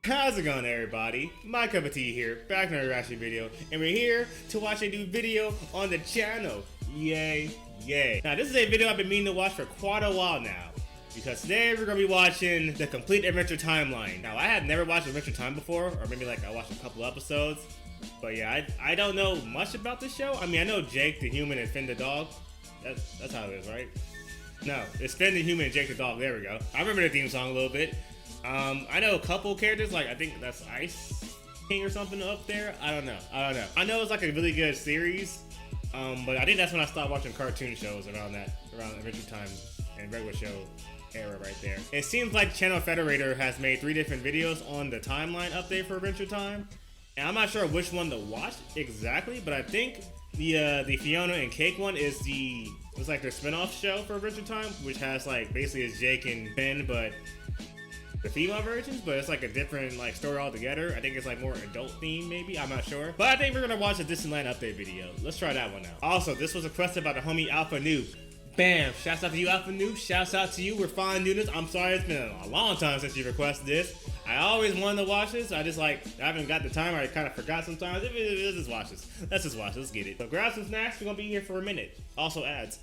How's it going, everybody? My cup of tea here, back in our reaction video, and we're here to watch a new video on the channel. Yay, yay. Now, this is a video I've been meaning to watch for quite a while now, because today we're going to be watching the complete Adventure Timeline. Now, I had never watched Adventure Time before, or maybe like I watched a couple episodes, but yeah, I don't know much about this show. I mean, I know Jake the human and Finn the dog. That's how it is, right? No, it's Finn the human and Jake the dog. There we go. I remember the theme song a little bit. I know a couple characters, like I think that's Ice King or something up there. I don't know. I know it's like a really good series, but I think that's when I stopped watching cartoon shows around Adventure Time and regular show era right there. It seems like Channel Federator has made 3 different videos on the timeline update for Adventure Time, and I'm not sure which one to watch exactly, but I think the Fiona and Cake one is it's like their spin-off show for Adventure Time, which has like basically it's Jake and Finn, but the female versions, but it's like a different like story altogether. I think it's like more adult themed, maybe. I'm not sure. But I think we're gonna watch a Disneyland update video. Let's try that one out. Also, this was requested by the homie Alpha Noob. Bam! Shouts out to you, Alpha Noob. Shouts out to you. We're fine doing this. I'm sorry it's been a long time since you requested this. I always wanted to watch this. I haven't got the time. I kind of forgot sometimes. Let's just watch this. Let's just watch. Let's get it. So grab some snacks. We're gonna be here for a minute. Also ads.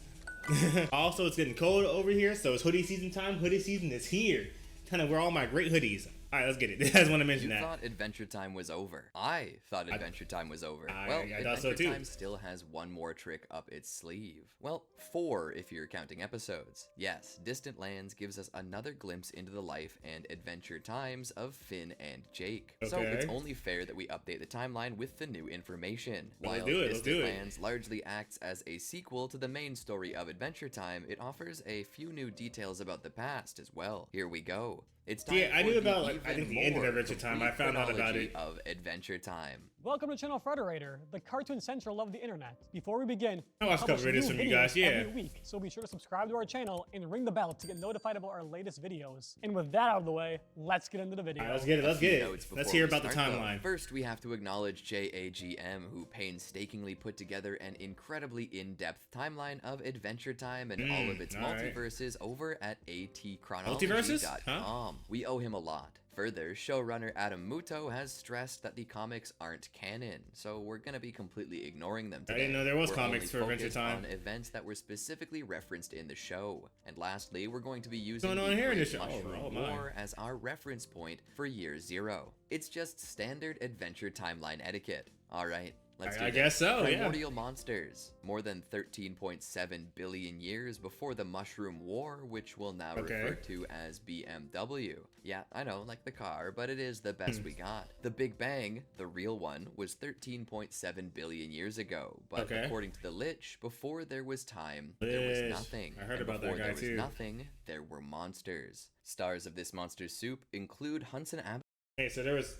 Also, it's getting cold over here, so it's hoodie season time. Hoodie season is here. Kind of wear all my great hoodies. All right, let's get it. I just want to mention that. You thought Adventure Time was over. I thought Adventure Time was over. Well, I thought so Adventure too. Time still has one more trick up its sleeve. Well, 4 if you're counting episodes. Yes, Distant Lands gives us another glimpse into the life and adventure times of Finn and Jake. Okay. So it's only fair that we update the timeline with the new information. Let's While do it. Distant Lands largely acts as a sequel to the main story of Adventure Time, it offers a few new details about the past as well. Here we go. It's time I knew for about the like I think the even end of more Adventure Time. I complete found out about it. of Adventure Time. Welcome to Channel Federator, the cartoon central of the internet. Before we begin, I watch a couple publish videos new from you guys, videos yeah. every week, so be sure to subscribe to our channel and ring the bell to get notified about our latest videos. And with that out of the way, let's get into the video. All right, let's get it. Let's get it. Let's hear about the timeline. First, we have to acknowledge JAGM, who painstakingly put together an incredibly in-depth timeline of Adventure Time and all of its multiverses over at atchronology.com. We owe him a lot. Further, showrunner Adam Muto has stressed that the comics aren't canon, so we're gonna be completely ignoring them today. I didn't know there was we're comics for Adventure Time. On events that were specifically referenced in the show. And lastly, we're going to be using What's going on the here in Great this show? Mushroom War as our reference point for year 0. It's just standard Adventure Timeline etiquette. Alright. I guess so, yeah. Primordial monsters. More than 13.7 billion years before the Mushroom War, which we'll now refer to as BMW. Yeah, I know, like the car, but it is the best we got. The Big Bang, the real one, was 13.7 billion years ago. But according to the Lich, before there was time, there was nothing. I heard about that guy too. Before there was nothing, there were monsters. Stars of this monster soup include Hunson Abbott. Hey, so there was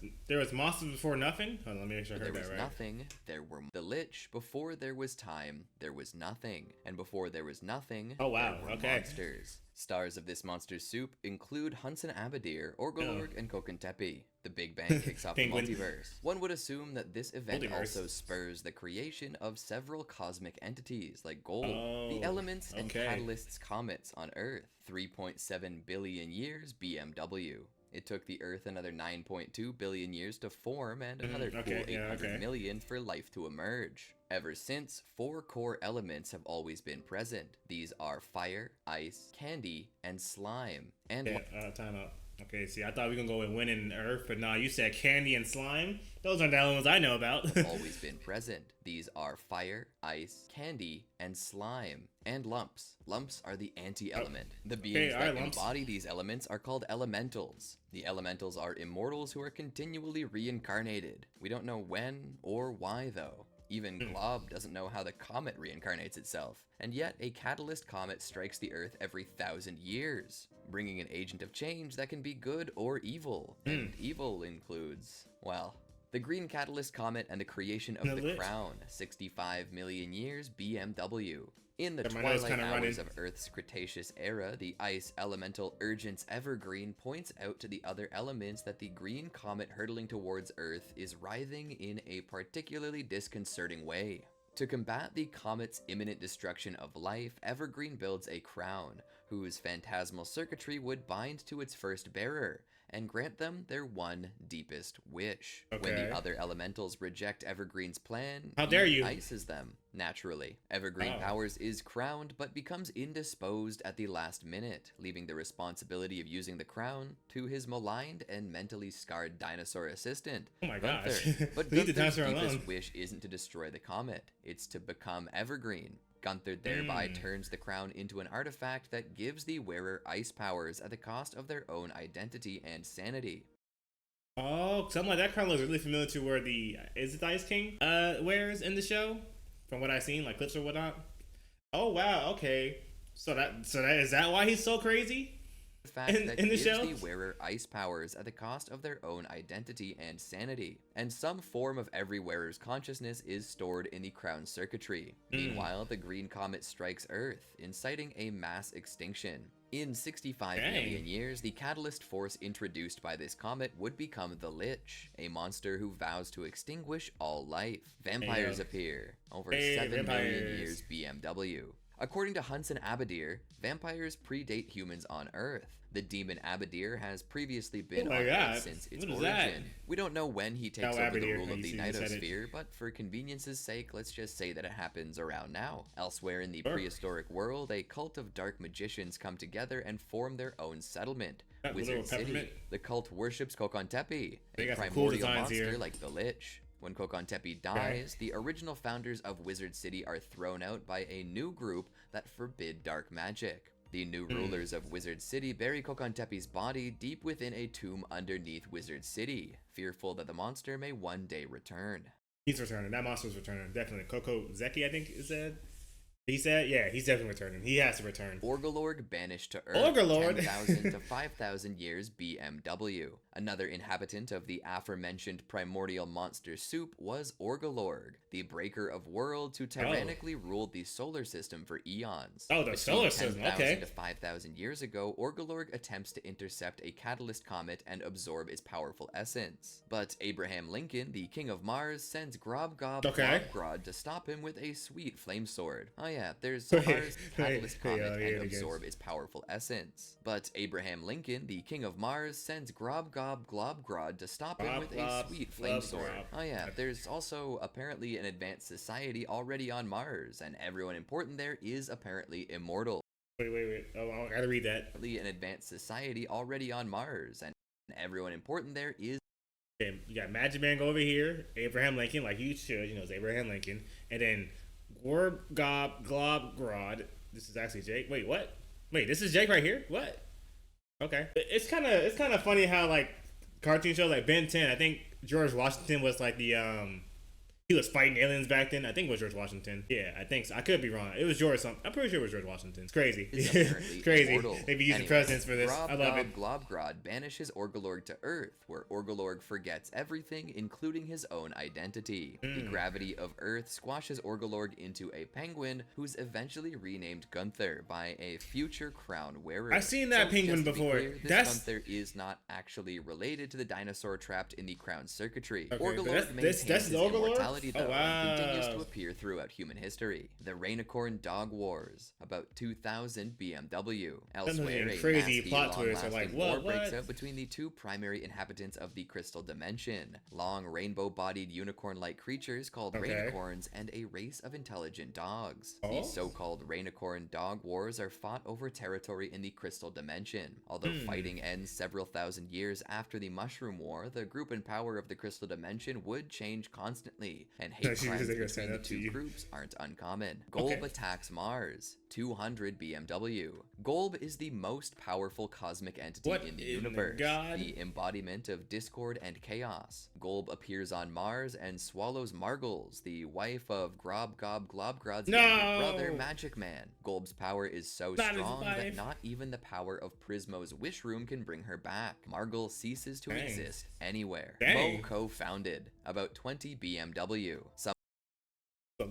monsters before nothing? Hold on, let me make sure I heard that right. There was nothing, there were the Lich. Before there was time, there was nothing. And before there was nothing, oh wow, there were monsters. Stars of this monster's soup include Hunson Abadir, Orgolorg, and Kokentepe. The Big Bang kicks off the multiverse. One would assume that this event also spurs the creation of several cosmic entities like gold, the elements, and catalysts comets on Earth. 3.7 billion years BMW. It took the Earth another 9.2 billion years to form and another cool 800 million for life to emerge. Ever since, 4 core elements have always been present. These are fire, ice, candy, and slime. And time out. Okay, see, I thought we were gonna go with wind and earth, but nah, you said candy and slime. Those aren't the elements I know about. always been present. These are fire, ice, candy, and slime. And lumps. Lumps are the anti-element. The beings that embody these elements are called elementals. The elementals are immortals who are continually reincarnated. We don't know when or why though. Even Glob doesn't know how the comet reincarnates itself, and yet a catalyst comet strikes the Earth every 1,000 years, bringing an agent of change that can be good or evil. And evil includes, well, the Green Catalyst Comet and the creation of the Crown, 65 million years BMW. In the twilight hours of Earth's Cretaceous era, the ice elemental Urgence Evergreen points out to the other elements that the green comet hurtling towards Earth is writhing in a particularly disconcerting way. To combat the comet's imminent destruction of life, Evergreen builds a crown, whose phantasmal circuitry would bind to its first bearer, and grant them their one deepest wish. Okay. When the other elementals reject Evergreen's plan, How dare he you? ices them. Naturally, Evergreen Powers is crowned but becomes indisposed at the last minute, leaving the responsibility of using the crown to his maligned and mentally scarred dinosaur assistant, Oh my gosh. Gunther. But Leave the Gunther's dinosaur deepest alone. wish isn't to destroy the comet, it's to become Evergreen. Gunther thereby turns the crown into an artifact that gives the wearer ice powers at the cost of their own identity and sanity. Oh, something like that crown looks really familiar to where is it the Ice King wears in the show? From what I've seen, like clips or whatnot. Oh wow, okay. So that is that why he's so crazy? The fact that in the gives show? the wearer ice powers at the cost of their own identity and sanity, and some form of every wearer's consciousness is stored in the crown circuitry. Meanwhile, the green comet strikes Earth, inciting a mass extinction. In 65 million years, the catalyst force introduced by this comet would become the Lich, a monster who vows to extinguish all life. Vampires appear over 7 million years BMW. According to Hunson Abadir, vampires predate humans on Earth. The demon Abadir has previously been on Earth since its origin. We don't know when he takes over the rule of the Nightosphere, but for convenience's sake, let's just say that it happens around now. Elsewhere in the prehistoric world, a cult of dark magicians come together and form their own settlement, Wizard City. The cult worships Kokontepi, a primordial monster like the Lich. When Kokontepi dies, the original founders of Wizard City are thrown out by a new group that forbid dark magic. The new rulers of Wizard City bury Kokontepi's body deep within a tomb underneath Wizard City, fearful that the monster may one day return. He's returning. That monster's returning. Definitely. Koko Zeki, I think, is said. He said, yeah, he's definitely returning. He has to return. Orgolorg banished to Earth 10,000 to 5,000 years BMW. Another inhabitant of the aforementioned primordial monster soup was Orgolorg, the breaker of worlds who tyrannically ruled the solar system for eons. Oh, the solar system, okay. 10,000 to 5,000 years ago, Orgolorg attempts to intercept a catalyst comet and absorb its powerful essence. But Abraham Lincoln, the king of Mars, sends Grobgrod to stop him with a sweet flame sword. Oh yeah, there's Mars' catalyst comet and absorb its powerful essence. But Abraham Lincoln, the king of Mars, sends Grobgrod to stop him with a sweet flame sword. Oh yeah, there's also apparently an advanced society already on Mars, and everyone important there is apparently immortal. Wait. Oh, I gotta read that. An advanced society already on Mars, and everyone important there is. You got Magic Man go over here, Abraham Lincoln, like you should, it's Abraham Lincoln, and then Globgrod. This is actually Jake. Wait, what? Wait, this is Jake right here? What? Okay. It's kind of funny how like cartoon shows like Ben 10. I think George Washington was like the he was fighting aliens back then. I think it was George Washington. Yeah, I think so. I could be wrong. It was George something. I'm pretty sure it was George Washington. It's crazy. It's crazy. Immortal. They be using presidents for this. I love it. Globgrod banishes Orgolorg to Earth, where Orgolorg forgets everything, including his own identity. The gravity of Earth squashes Orgolorg into a penguin, who's eventually renamed Gunther by a future crown wearer. I've seen that penguin before. Gunther is not actually related to the dinosaur trapped in the crown circuitry. Okay, Orgolorg maintains his immortality though, and continues to appear throughout human history. The Rainicorn Dog Wars, about 2000 BMW. Elsewhere, a crazy nasty, plot twists are like, war breaks out between the two primary inhabitants of the Crystal Dimension: long rainbow-bodied unicorn-like creatures called Rainicorns and a race of intelligent dogs. The so-called Rainicorn Dog Wars are fought over territory in the Crystal Dimension. Although fighting ends several thousand years after the Mushroom War, the group and power of the Crystal Dimension would change constantly, and hate crimes between the two groups aren't uncommon. Golb attacks Mars. 200 BMW. Golb is the most powerful cosmic entity in the universe, the embodiment of discord and chaos. Golb appears on Mars and swallows Margles, the wife of Globgrod's younger brother, Magic Man. Golb's power is so strong that not even the power of Prismo's wish room can bring her back. Margle ceases to exist anywhere. Mo co-founded. About 20 BMW. So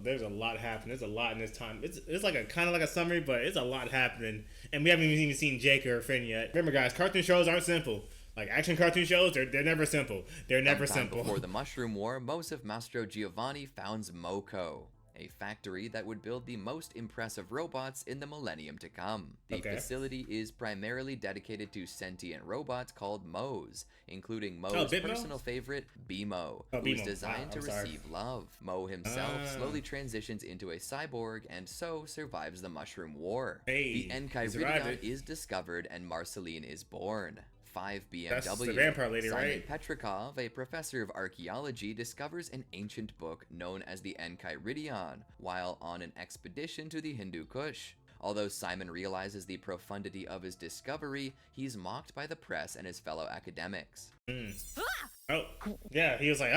there's a lot happening. There's a lot in this time. It's like a kind of like a summary, but it's a lot happening, and we haven't even seen Jake or Finn yet. Remember, guys, cartoon shows aren't simple. Like action cartoon shows, they're never simple. They're never simple. Before the Mushroom War, Mosif Mastro Giovanni founds MoCo, a factory that would build the most impressive robots in the millennium to come. The facility is primarily dedicated to sentient robots called Moes, including Moe's personal favorite, BMO, who is designed to receive love. Moe himself slowly transitions into a cyborg and so survives the Mushroom War. The Enchiridion is discovered and Marceline is born. 5 BMW. That's the vampire lady, Simon right? Petrikov, a professor of archaeology, discovers an ancient book known as the Enchiridion while on an expedition to the Hindu Kush. Although Simon realizes the profundity of his discovery, he's mocked by the press and his fellow academics. Oh, yeah, he was like,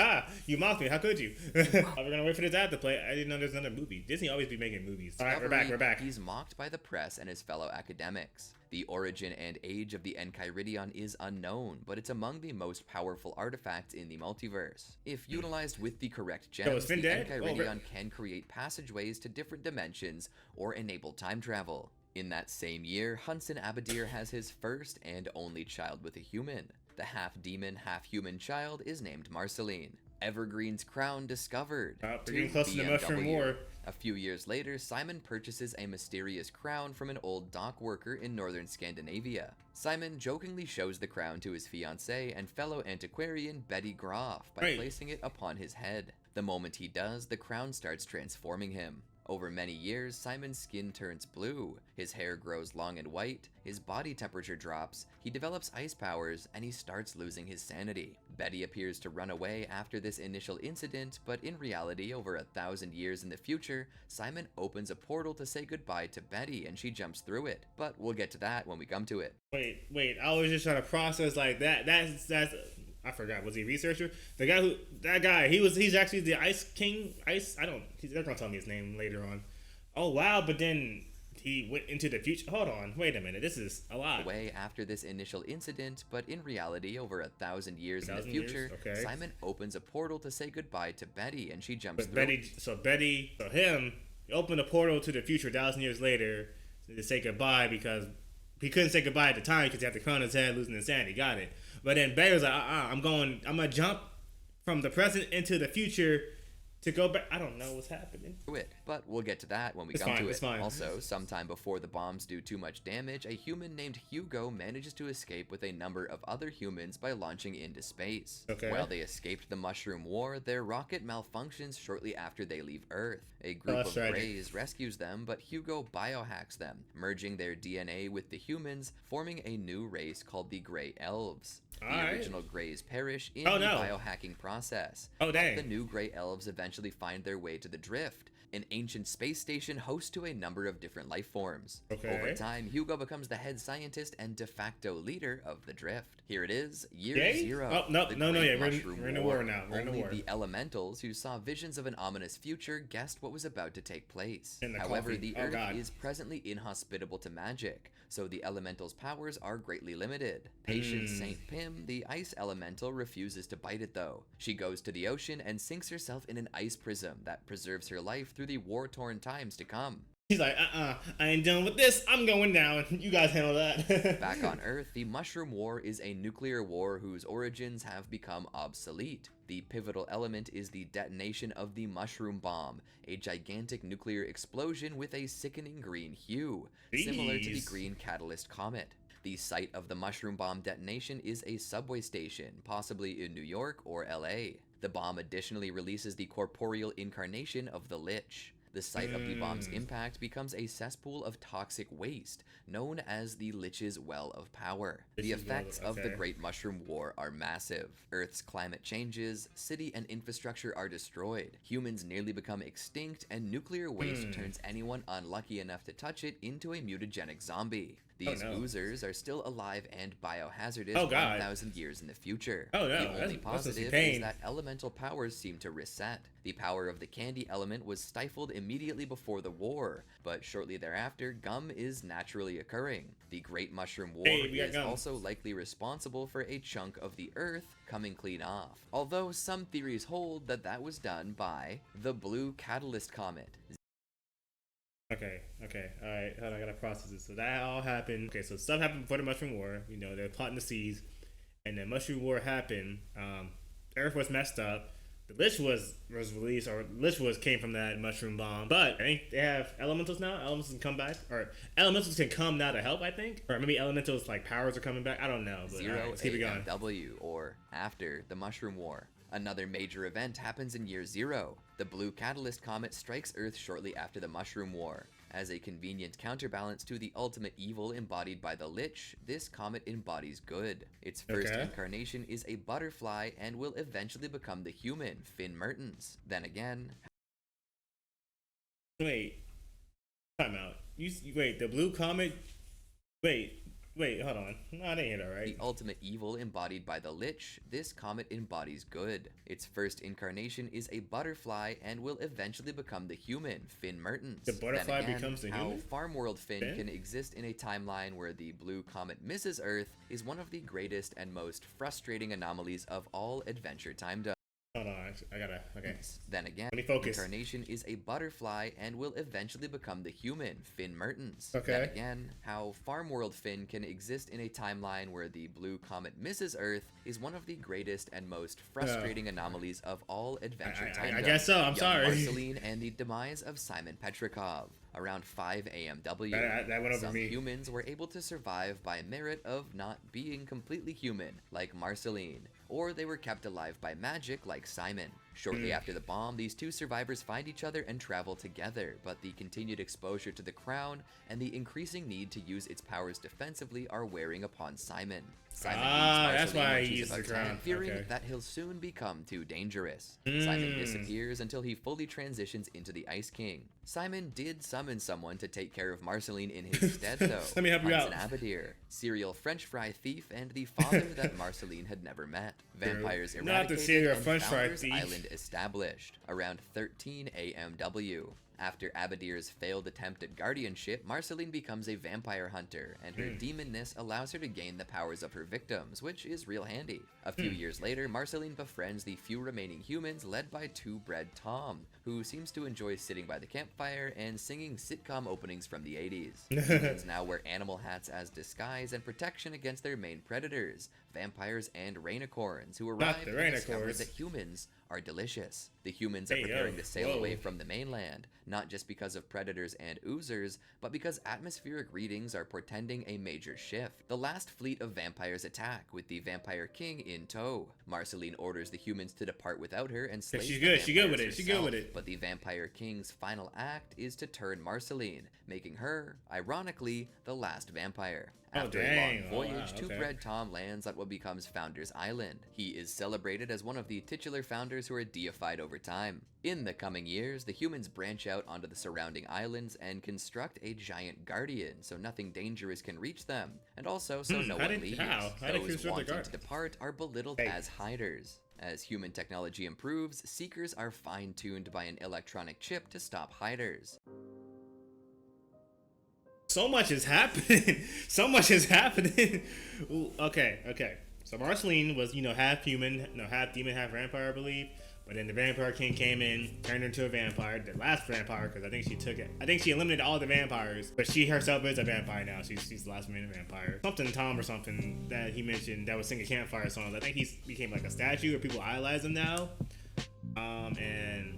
you mocked me, how could you? We're gonna wait for this ad to play. I didn't know there's another movie. Disney always be making movies. Alright, we're back. He's mocked by the press and his fellow academics. The origin and age of the Enchiridion is unknown, but it's among the most powerful artifacts in the multiverse. If utilized with the correct gems, the Enchiridion can create passageways to different dimensions or enable time travel. In that same year, Hudson Abadir has his first and only child with a human. The half-demon, half-human child is named Marceline. Evergreen's crown discovered. We're getting close to the Mushroom War. A few years later, Simon purchases a mysterious crown from an old dock worker in northern Scandinavia. Simon jokingly shows the crown to his fiancée and fellow antiquarian Betty Groff by placing it upon his head. The moment he does, the crown starts transforming him. Over many years, Simon's skin turns blue, his hair grows long and white, his body temperature drops, he develops ice powers, and he starts losing his sanity. Betty appears to run away after this initial incident, but in reality, over 1,000 years in the future, Simon opens a portal to say goodbye to Betty, and she jumps through it. But we'll get to that when we come to it. Wait, I was just trying to process like that. That's I forgot. Was he a researcher? That guy, he's actually the Ice King. They're gonna tell me his name later on. Oh wow, but then he went into the future. Hold on, wait a minute. This is a lot. Way after this initial incident, but in reality, over 1,000 years in the future, Simon opens a portal to say goodbye to Betty, and she jumps through. Him opened a portal to the future 1,000 years later to say goodbye because he couldn't say goodbye at the time because he had the crown on his head, losing insanity. Got it. But then Betty was like, I'm gonna jump from the present into the future to go back. I don't know what's happening. But we'll get to that when we come to it. Also, sometime before the bombs do too much damage, a human named Hugo manages to escape with a number of other humans by launching into space. While they escaped the Mushroom War, their rocket malfunctions shortly after they leave Earth. A group of Greys rescues them, but Hugo biohacks them, merging their DNA with the humans, forming a new race called the Grey Elves. The original Greys perish in the biohacking process. The new Grey Elves eventually find their way to the Drift, an ancient space station host to a number of different life forms. Over time, Hugo becomes the head scientist and de facto leader of the Drift. Here it is, year 0. We're in a war now. Only the elementals who saw visions of an ominous future guessed what was about to take place. However, the Earth is presently inhospitable to magic, so the elementals' powers are greatly limited. Patience St. Pim, the ice elemental, refuses to bite it though. She goes to the ocean and sinks herself in an ice prism that preserves her life through the war-torn times to come. He's like, I ain't done with this. I'm going down. You guys handle that. Back on Earth, the Mushroom War is a nuclear war whose origins have become obsolete. The pivotal element is the detonation of the Mushroom Bomb, a gigantic nuclear explosion with a sickening green hue, similar to the Green Catalyst Comet. The site of the Mushroom Bomb detonation is a subway station, possibly in New York or LA. The bomb additionally releases the corporeal incarnation of the Lich. The site of the bomb's impact becomes a cesspool of toxic waste, known as the Lich's Well of Power. The effects of the Great Mushroom War are massive. Earth's climate changes, city and infrastructure are destroyed, humans nearly become extinct, and nuclear waste turns anyone unlucky enough to touch it into a mutagenic zombie. These oozers are still alive and biohazardous 1,000 years in the future. The only positive is that elemental powers seem to reset. The power of the candy element was stifled immediately before the war, but shortly thereafter, gum is naturally occurring. The Great Mushroom War is also likely responsible for a chunk of the Earth coming clean off, although some theories hold that that was done by the Blue Catalyst Comet. Okay, alright, hold on, I gotta process this. So that all happened. Okay, so stuff happened before the Mushroom War. You know, they're plotting the seas, and the Mushroom War happened. Earth was messed up. the Lich was released, or Lich came from that mushroom bomb. But I think they have elementals now. Elementals can come back, or elementals can come now to help. I think, or maybe elementals like powers are coming back. I don't know. But Zero let's keep it going. AMW, or after the Mushroom War. Another major event happens in year 0. The Blue Catalyst Comet strikes Earth shortly after the Mushroom War. As a convenient counterbalance to the ultimate evil embodied by the Lich, this comet embodies good. Its first incarnation is a butterfly and will eventually become the human, Finn Mertens. Then again... Wait. Time out. Wait, the Blue Comet... Wait, hold on. No, I didn't hear that right. The ultimate evil embodied by the Lich, this comet embodies good. Its first incarnation is a butterfly and will eventually become the human, Finn Mertens. The butterfly becomes the human? How Farm World Finn can exist in a timeline where the blue comet misses Earth is one of the greatest and most frustrating anomalies of all Adventure Time done. Hold on, I gotta, okay. Then again, let me focus. Incarnation is a butterfly and will eventually become the human, Finn Mertens. Okay. Then again, how Farm World Finn can exist in a timeline where the blue comet misses Earth is one of the greatest and most frustrating anomalies of all Adventure Time. I guess so, I'm sorry. Marceline and the demise of Simon Petrikov. Around 5 AMW, that went over some me. humans were able to survive by merit of not being completely human, like Marceline, or they were kept alive by magic, like Simon. Shortly after the bomb, these two survivors find each other and travel together, but the continued exposure to the crown and the increasing need to use its powers defensively are wearing upon Simon. Simon that's why he uses the crown. Fearing that he'll soon become too dangerous. Simon disappears until he fully transitions into the Ice King. Simon did summon someone to take care of Marceline in his stead, though. Let me help you out. Abadir, serial French fry thief, and the father that Marceline had never met. Vampires eradicated Not the serial and French fry Founders thief. Island established. Around 13 AMW. After Abadir's failed attempt at guardianship, Marceline becomes a vampire hunter, and her demonness allows her to gain the powers of her victims, which is real handy. A few years later, Marceline befriends the few remaining humans led by two-bred Tom, who seems to enjoy sitting by the campfire and singing sitcom openings from the 80s. Humans now wear animal hats as disguise and protection against their main predators, vampires and rainicorns, who arrive and discover that humans are delicious. The humans are preparing to sail away from the mainland, not just because of predators and oozers, but because atmospheric readings are portending a major shift. The last fleet of vampires attack, with the Vampire King in tow. Marceline orders the humans to depart without her and slays the vampires herself. She's good with it. But the Vampire King's final act is to turn Marceline, making her, ironically, the last vampire. After a long voyage, two-bred Tom lands at what becomes Founders Island. He is celebrated as one of the titular founders who are deified over time. In the coming years, the humans branch out onto the surrounding islands and construct a giant guardian so nothing dangerous can reach them, and also so no one leaves. Those wanting to depart are belittled as hiders. As human technology improves, seekers are fine-tuned by an electronic chip to stop hiders. So much is happening. So much is happening. Ooh, okay. So Marceline was, half human, half demon, half vampire, I believe. But then the Vampire King came in, turned her into a vampire, the last vampire, because I think she took it. I think she eliminated all the vampires, but she herself is a vampire now. She's the last remaining vampire. Something Tom or something that he mentioned that was singing campfire songs. I think he became like a statue, or people idolize him now. And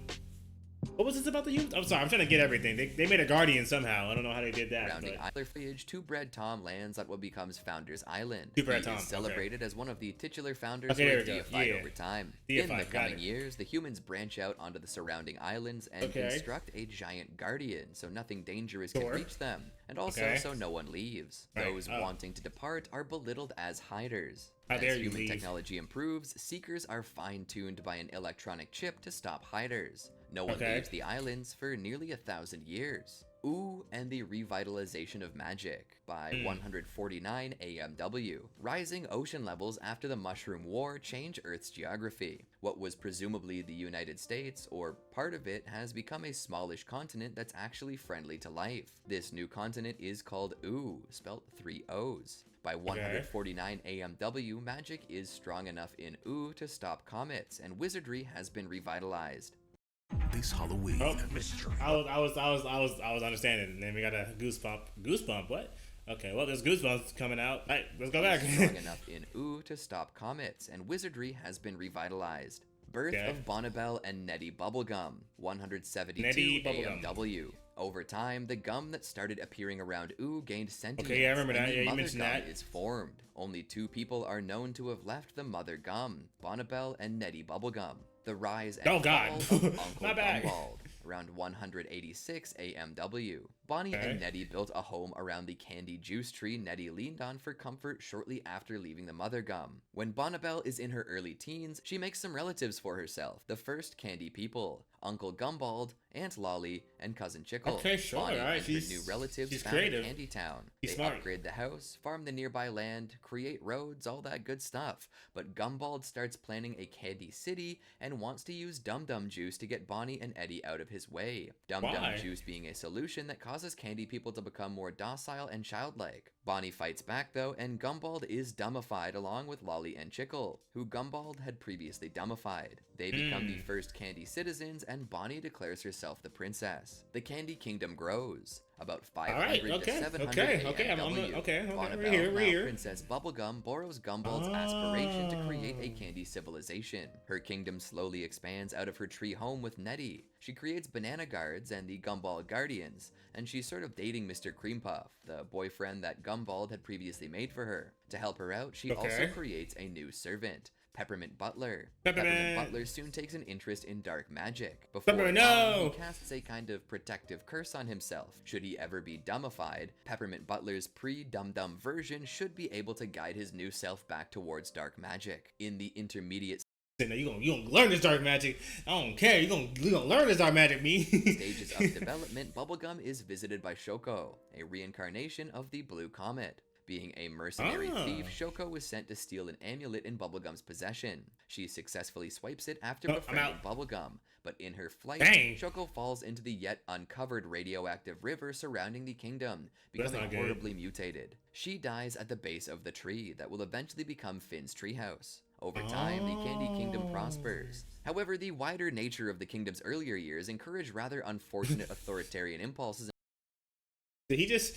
what was this about the humans? I'm sorry, I'm trying to get everything. They made a guardian somehow. I don't know how they did that. Rounding Isler footage, two-bred Tom lands at what becomes Founders Island. Two-bred Tom is celebrated as one of the titular founders who are deified over time. In the coming years, the humans branch out onto the surrounding islands and construct a giant guardian so nothing dangerous can reach them, and also so no one leaves. Those wanting to depart are belittled as hiders. As human technology improves, seekers are fine-tuned by an electronic chip to stop hiders. No one leaves the islands for nearly 1,000 years. Ooh, and the revitalization of magic by 149 AMW. Rising ocean levels after the Mushroom War change Earth's geography. What was presumably the United States, or part of it, has become a smallish continent that's actually friendly to life. This new continent is called Ooh, spelt 3 O's. By 149 AMW, magic is strong enough in Ooh to stop comets, and wizardry has been revitalized. This Halloween, I was understanding. And then we got a goosebump. What? Okay, well, there's goosebumps coming out. All right, let's go back. Strong enough in Ooh to stop comets, and wizardry has been revitalized. Birth of Bonnibel and Nettie Bubblegum, 172 Nettie Bubblegum. AMW. Over time, the gum that started appearing around Ooh gained sentience. Okay, yeah, I remember that. And Yeah, the you mother mentioned gum that. is formed. Only 2 people are known to have left the mother gum, Bonnibel and Nettie Bubblegum. The rise and fall of Uncle Gumbald. Around 186 AMW. Bonnie and Nettie built a home around the candy juice tree Nettie leaned on for comfort shortly after leaving the mother gum. When Bonnibel is in her early teens, she makes some relatives for herself, the first candy people, Uncle Gumbald, Aunt Lolly, and Cousin Chickle. Okay, sure, Bonnie alright, and her new relatives found creative. Candy Town. She's They smart. upgrade the house, farm the nearby land, create roads, all that good stuff. But Gumbald starts planning a candy city and wants to use Dum Dum Juice to get Bonnie and Eddie out of his way. Dum Dum Juice being a solution that causes candy people to become more docile and childlike. Bonnie fights back though, and Gumbald is dummified along with Lolly and Chickle, who Gumbald had previously dummified. They become the first candy citizens, and Bonnie declares herself the princess. The Candy Kingdom grows. About 500 to 700 AMW. Bonnibel, now Princess Bubblegum, borrows Gumbald's aspiration to create a candy civilization. Her kingdom slowly expands out of her tree home with Nettie. She creates Banana Guards and the Gumball Guardians, and she's sort of dating Mr. Cream Puff, the boyfriend that Gumbald had previously made for her. To help her out, she also creates a new servant, Peppermint Butler. Peppermint Butler soon takes an interest in dark magic. Before long, he casts a kind of protective curse on himself. Should he ever be dummified, Peppermint Butler's pre-dum-dum version should be able to guide his new self back towards dark magic. In the intermediate you gonna learn this dark magic. I don't care. You gonna learn this dark magic, me. stages of development, Bubblegum is visited by Shoko, a reincarnation of the Blue Comet. Being a mercenary thief, Shoko was sent to steal an amulet in Bubblegum's possession. She successfully swipes it after befriending Bubblegum, but in her flight, Shoko falls into the yet uncovered radioactive river surrounding the kingdom, becoming horribly mutated. She dies at the base of the tree that will eventually become Finn's treehouse. Over time, the Candy Kingdom prospers. However, the wider nature of the kingdom's earlier years encouraged rather unfortunate authoritarian impulses. Did this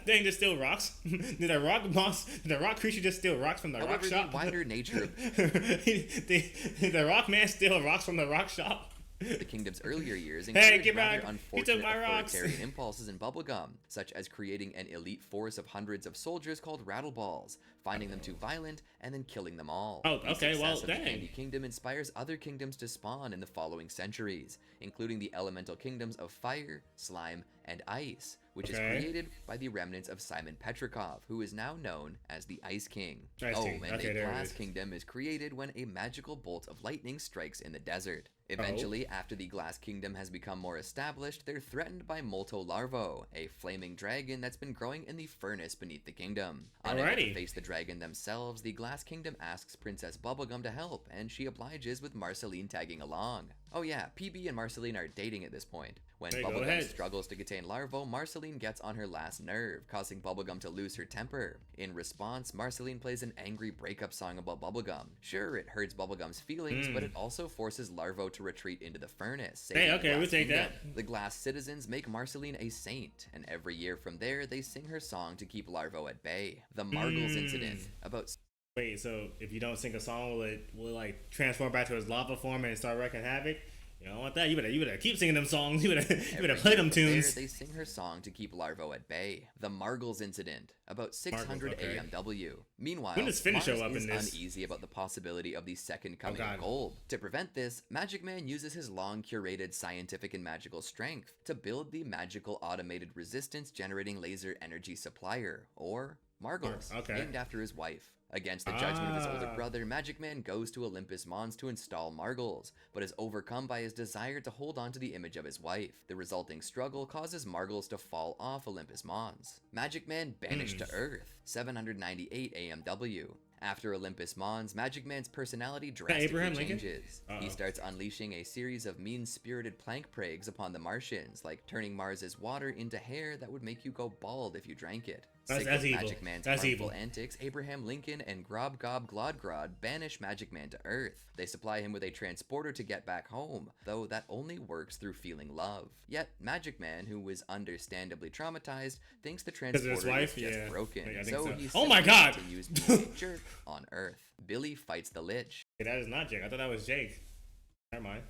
thing just steal rocks? Did the rock creature just steal rocks from the rock shop? The wider nature of the rock man steal rocks from the rock shop? The kingdom's earlier years encouraged rather unfortunate rocks. authoritarian impulses in Bubblegum, such as creating an elite force of hundreds of soldiers called Rattleballs, finding them too violent, and then killing them all. Oh, okay, well, The Candy Kingdom inspires other kingdoms to spawn in the following centuries, including the elemental kingdoms of fire, slime, and ice, which is created by the remnants of Simon Petrikov, who is now known as the Ice King. The Glass Kingdom is created when a magical bolt of lightning strikes in the desert. Eventually, after the Glass Kingdom has become more established, they're threatened by Molto Larvo, a flaming dragon that's been growing in the furnace beneath the kingdom. Unable to face the dragon themselves, the Glass Kingdom asks Princess Bubblegum to help, and she obliges with Marceline tagging along. Oh yeah, PB and Marceline are dating at this point. When Bubblegum struggles to contain Larvo, Marceline gets on her last nerve, causing Bubblegum to lose her temper. In response, Marceline plays an angry breakup song about Bubblegum. Sure, it hurts Bubblegum's feelings, but it also forces Larvo to retreat into the furnace. We'll take that. The Glass citizens make Marceline a saint, and every year from there, they sing her song to keep Larvo at bay. The Margles incident, about... Wait, so if you don't sing a song, will it like transform back to its lava form and start wreaking havoc? You don't want that. You better keep singing them songs. You better play them tunes. They sing her song to keep Larvo at bay. The Margles incident, about 600 AMW. Meanwhile, Mars is uneasy about the possibility of the second coming of gold. To prevent this, Magic Man uses his long curated scientific and magical strength to build the magical automated resistance generating laser energy supplier, or Margles, named after his wife. Against the judgment of his older brother, Magic Man goes to Olympus Mons to install Margles, but is overcome by his desire to hold on to the image of his wife. The resulting struggle causes Margles to fall off Olympus Mons. Magic Man banished to Earth, 798 AMW. After Olympus Mons, Magic Man's personality drastically changes. He starts unleashing a series of mean-spirited plank plagues upon the Martians, like turning Mars's water into hair that would make you go bald if you drank it. Sick of Magic Man's harmful antics, Abraham Lincoln and Grob Gob Glodgrod banish Magic Man to Earth. They supply him with a transporter to get back home, though that only works through feeling love. Yet, Magic Man, who was understandably traumatized, thinks the transporter is just broken, so he continues being a jerk on Earth. Billy fights the Lich. that is not Jake. I thought that was Jake. Never mind.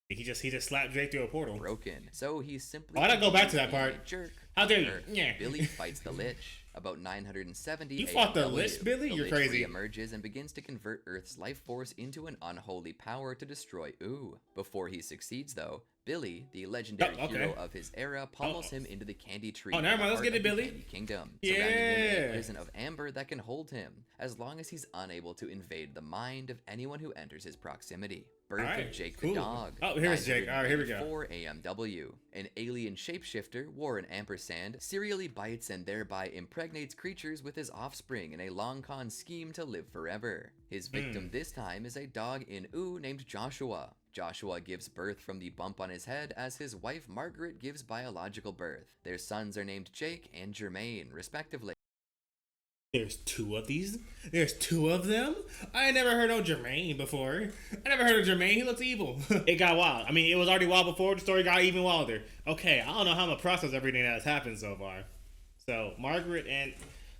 He just slapped Jake through a portal. Broken. So he simply. Oh, I gotta go back to that part. Jerk. How dare you? Yeah. Billy fights the Lich. About 970 You fought the AW, Lich, Billy? the You're Lich crazy. Emerges and begins to convert Earth's life force into an unholy power to destroy Ooh. Before he succeeds, though, Billy, the legendary hero of his era, pummels him into the candy tree. Oh, never mind. Let's get it, Billy. Candy Kingdom. Yeah. Surrounding him in a prison of amber that can hold him, as long as he's unable to invade the mind of anyone who enters his proximity. Birth of Jake the Dog. Oh, here's Jake. All right, here we go. 4 AMW. An alien shapeshifter wore an ampersand, serially bites and thereby impregnates creatures with his offspring in a long-con scheme to live forever. His victim this time is a dog in Ooh named Joshua. Joshua gives birth from the bump on his head as his wife Margaret gives biological birth. Their sons are named Jake and Jermaine, respectively. There's two of these? There's two of them? I never heard of Jermaine before. I never heard of Jermaine. He looks evil. It got wild. I mean, it was already wild before. The story got even wilder. Okay, I don't know how I'm going to process everything that has happened so far. So, Margaret and...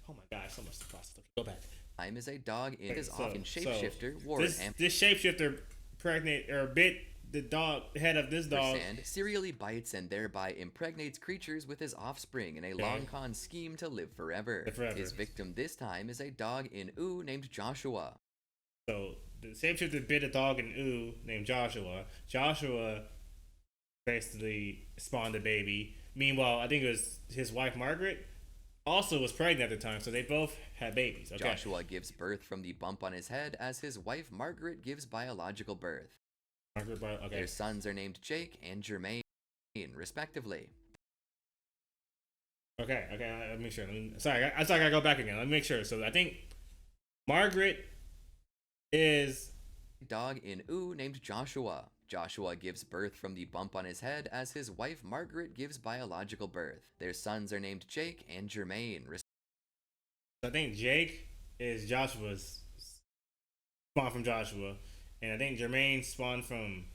Oh my gosh, so much to process. Okay, go back. I'm is a dog in his often shapeshifter wore this shapeshifter pregnant or bit the dog head of this dog. Serially bites and thereby impregnates creatures with his offspring in a long-con scheme to live forever. His victim this time is a dog in Ooh named Joshua. So the shapeshifter bit a dog in Ooh named Joshua. Joshua basically spawned a baby. Meanwhile, I think it was his wife Margaret also was pregnant at the time, so they both had babies. Okay. Joshua gives birth from the bump on his head as his wife Margaret gives biological birth. Okay. Their sons are named Jake and Jermaine, respectively. Okay, let me make sure. Sorry, I gotta go back again. Let me make sure. So I think Margaret is dog in Ooh named Joshua. Joshua gives birth from the bump on his head as his wife Margaret gives biological birth. Their sons are named Jake and Jermaine. I think Jake is Joshua's spawned from Joshua, and I think Jermaine spawned from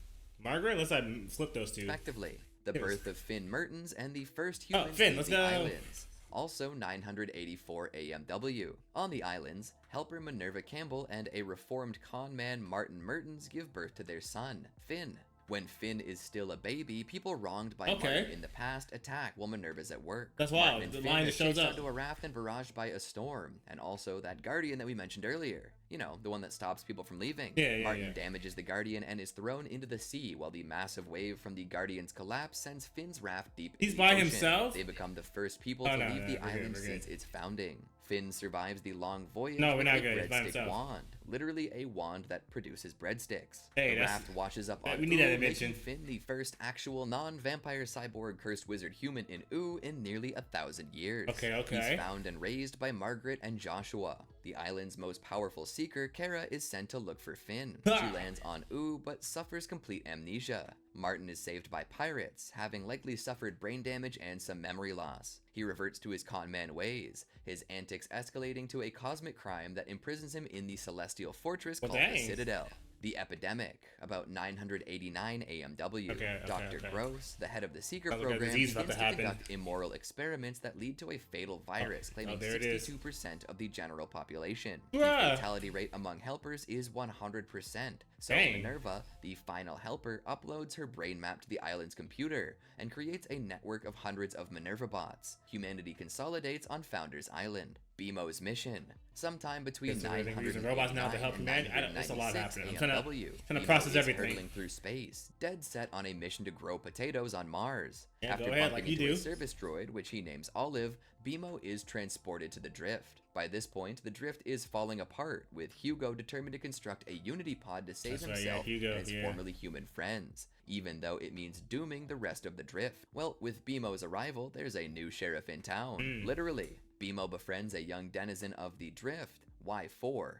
Margaret. Unless I flip those two. Respectively, the birth of Finn Mertens and the first humans Finn, let's the go. islands. Also 984 AMW. On the islands, helper Minerva Campbell and a reformed con man Martin Mertens give birth to their son, Finn. When Finn is still a baby, people wronged by Martin in the past attack while Minerva's at work. That's wild. The line just shows up. Onto a raft and barraged by a storm, and also that Guardian that we mentioned earlier. You know, the one that stops people from leaving. Martin damages the Guardian and is thrown into the sea, while the massive wave from the Guardian's collapse sends Finn's raft deep into the ocean. He's by himself? They become the first people to leave the island since its founding. Finn survives the long voyage with a breadstick wand. Literally a wand that produces breadsticks. The raft washes up on Ooh, making Finn the first actual non-vampire cyborg cursed wizard human in Ooh in nearly 1,000 years. He's found and raised by Margaret and Joshua. The island's most powerful seeker, Kara, is sent to look for Finn. She lands on Ooh, but suffers complete amnesia. Martin is saved by pirates, having likely suffered brain damage and some memory loss. He reverts to his con man ways, his antics escalating to a cosmic crime that imprisons him in the celestial fortress called the Citadel. The Epidemic, about 989 AMW. Dr. Gross, the head of the Seeker program, begins to conduct immoral experiments that lead to a fatal virus, claiming 62% of the general population. The fatality rate among helpers is 100%. So Minerva, the final helper, uploads her brain map to the island's computer and creates a network of hundreds of Minerva bots. Humanity consolidates on Founders Island. BMO's mission. Sometime between 900 robots now to help humanity. That's a lot happening. I'm trying to process everything. Hurtling through space, dead set on a mission to grow potatoes on Mars. Yeah, After bumping into a service droid, which he names Olive, BMO is transported to the Drift. By this point, the Drift is falling apart, with Hugo determined to construct a Unity pod to save himself and his formerly human friends, even though it means dooming the rest of the Drift. Well, with BMO's arrival, there's a new sheriff in town. Literally. BMO befriends a young denizen of the Drift, Y5,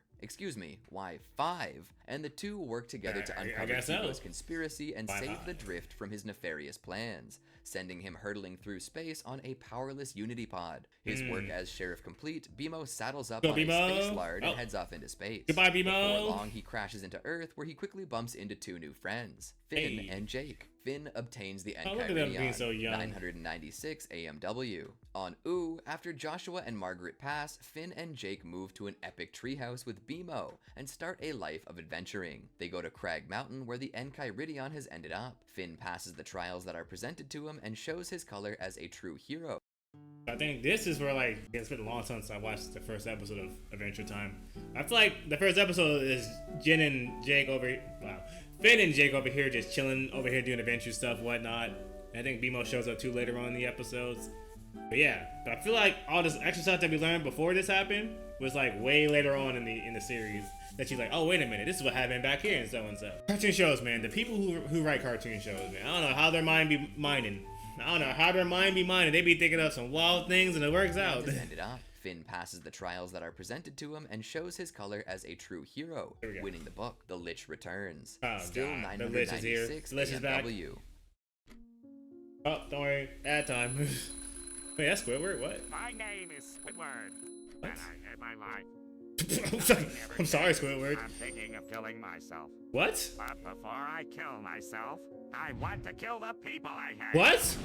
and the two work together to uncover Hugo's conspiracy and save the Drift from his nefarious plans. sending him hurtling through space on a powerless Unity pod. His work as Sheriff complete, BMO saddles up on a space lard and heads off into space. Goodbye, BMO. Before long, he crashes into Earth, where he quickly bumps into two new friends, Finn and Jake. Finn obtains the Enchiridion, 996 AMW. On Ooh, after Joshua and Margaret pass, Finn and Jake move to an epic treehouse with BMO and start a life of adventuring. They go to Crag Mountain, where the Enchiridion has ended up. Finn passes the trials that are presented to him and shows his color as a true hero. I think this is where, like, it's been a long time since I watched the first episode of Adventure Time. I feel like the first episode is Finn and Jake over here just chilling over here doing adventure stuff, whatnot. I think BMO shows up too later on in the episodes. But yeah, I feel like all this extra stuff that we learned before this happened was like way later on in the series. That she's like, oh wait a minute, this is what happened back here and so and so. Cartoon shows, man. The people who write cartoon shows, man. I don't know how their mind be minding. They be thinking of some wild things and it works out. Ended up. Finn passes the trials that are presented to him and shows his color as a true hero, winning the book. The Lich returns. Oh, Still God. 996 The Lich is back. AMW. Oh, don't worry. Ad time. Wait, that's Squidward? What? My name is Squidward. What? And I live my life. I'm sorry, Squidward. I'm thinking of killing myself. What? But before I kill myself, I want to kill the people I hate. What?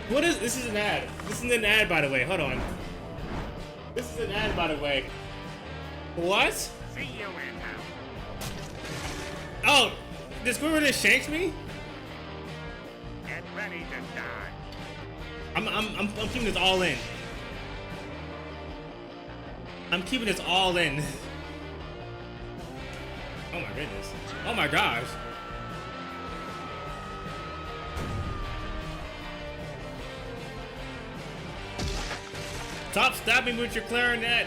What is this? Is an ad. This is an ad, by the way. Hold on. This is an ad, by the way. What? See you in hell. Oh, did Squidward just shank me? Get ready to die. I'm keeping this all in. I'm keeping this all in. Oh my goodness. Oh my gosh. Stop stabbing with your clarinet.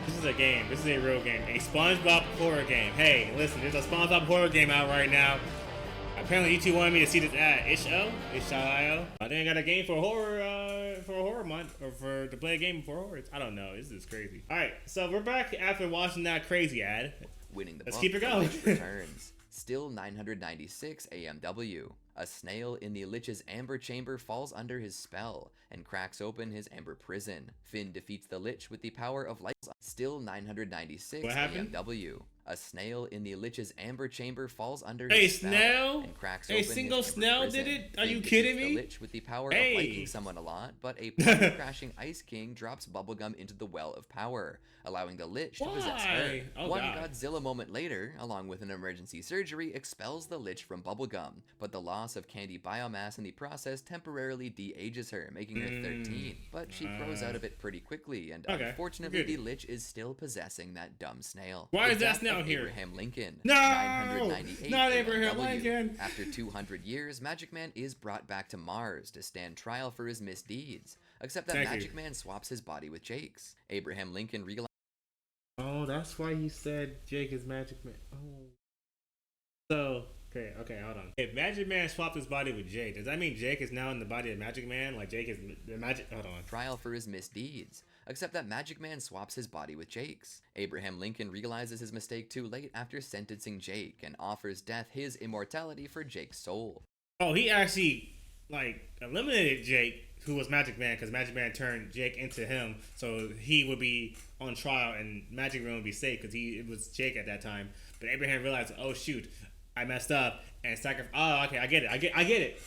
This is a game. This is a real game. A SpongeBob horror game. Hey, listen, there's a SpongeBob horror game out right now. Apparently, you two wanted me to see this ad. Itch.io. I think I got a game for a horror month, or to play a game for horror. I don't know. This is crazy. All right, so we're back after watching that crazy ad. Winning the Let's book, keep it going. The Lich returns. Still 996 AMW. A snail in the Lich's amber chamber falls under his spell and cracks open his amber prison. Finn defeats the Lich with the power of light. Still 996 What happened? AMW. A snail in the Lich's amber chamber falls under Hey, his spell snail? and cracks A open single his amber snail prison. did it? Are Finn you defeats kidding the me? Lich with the power Hey. of liking someone a lot, but a party-crashing Ice King drops bubblegum into the well of power, allowing the Lich to possess her. Why? Oh, One God. Godzilla moment later, along with an emergency surgery, expels the Lich from bubblegum, but the loss of candy biomass in the process temporarily de-ages her, making her 13. But she grows out of it pretty quickly, and Okay, unfortunately good. the Lich is still possessing that dumb snail. Why The is that death snail of here? Abraham Lincoln. No! 998 Not Abraham AMW. Lincoln. After 200 years, Magic Man is brought back to Mars to stand trial for his misdeeds, except that Thank you. Magic Man swaps his body with Jake's. Abraham Lincoln realizes Oh, that's why you said Jake is Magic Man. Oh. So, okay, hold on. If Magic Man swapped his body with Jake, does that mean Jake is now in the body of Magic Man? Like Jake is the Magic... Hold on. trial for his misdeeds, except that Magic Man swaps his body with Jake's. Abraham Lincoln realizes his mistake too late after sentencing Jake and offers Death his immortality for Jake's soul. Oh, he actually, like, eliminated Jake, who was Magic Man, because Magic Man turned Jake into him, so he would be on trial and Magic Man would be safe, because it was Jake at that time. But Abraham realized, oh shoot, I messed up, and sacrificed. Oh, okay, I get it.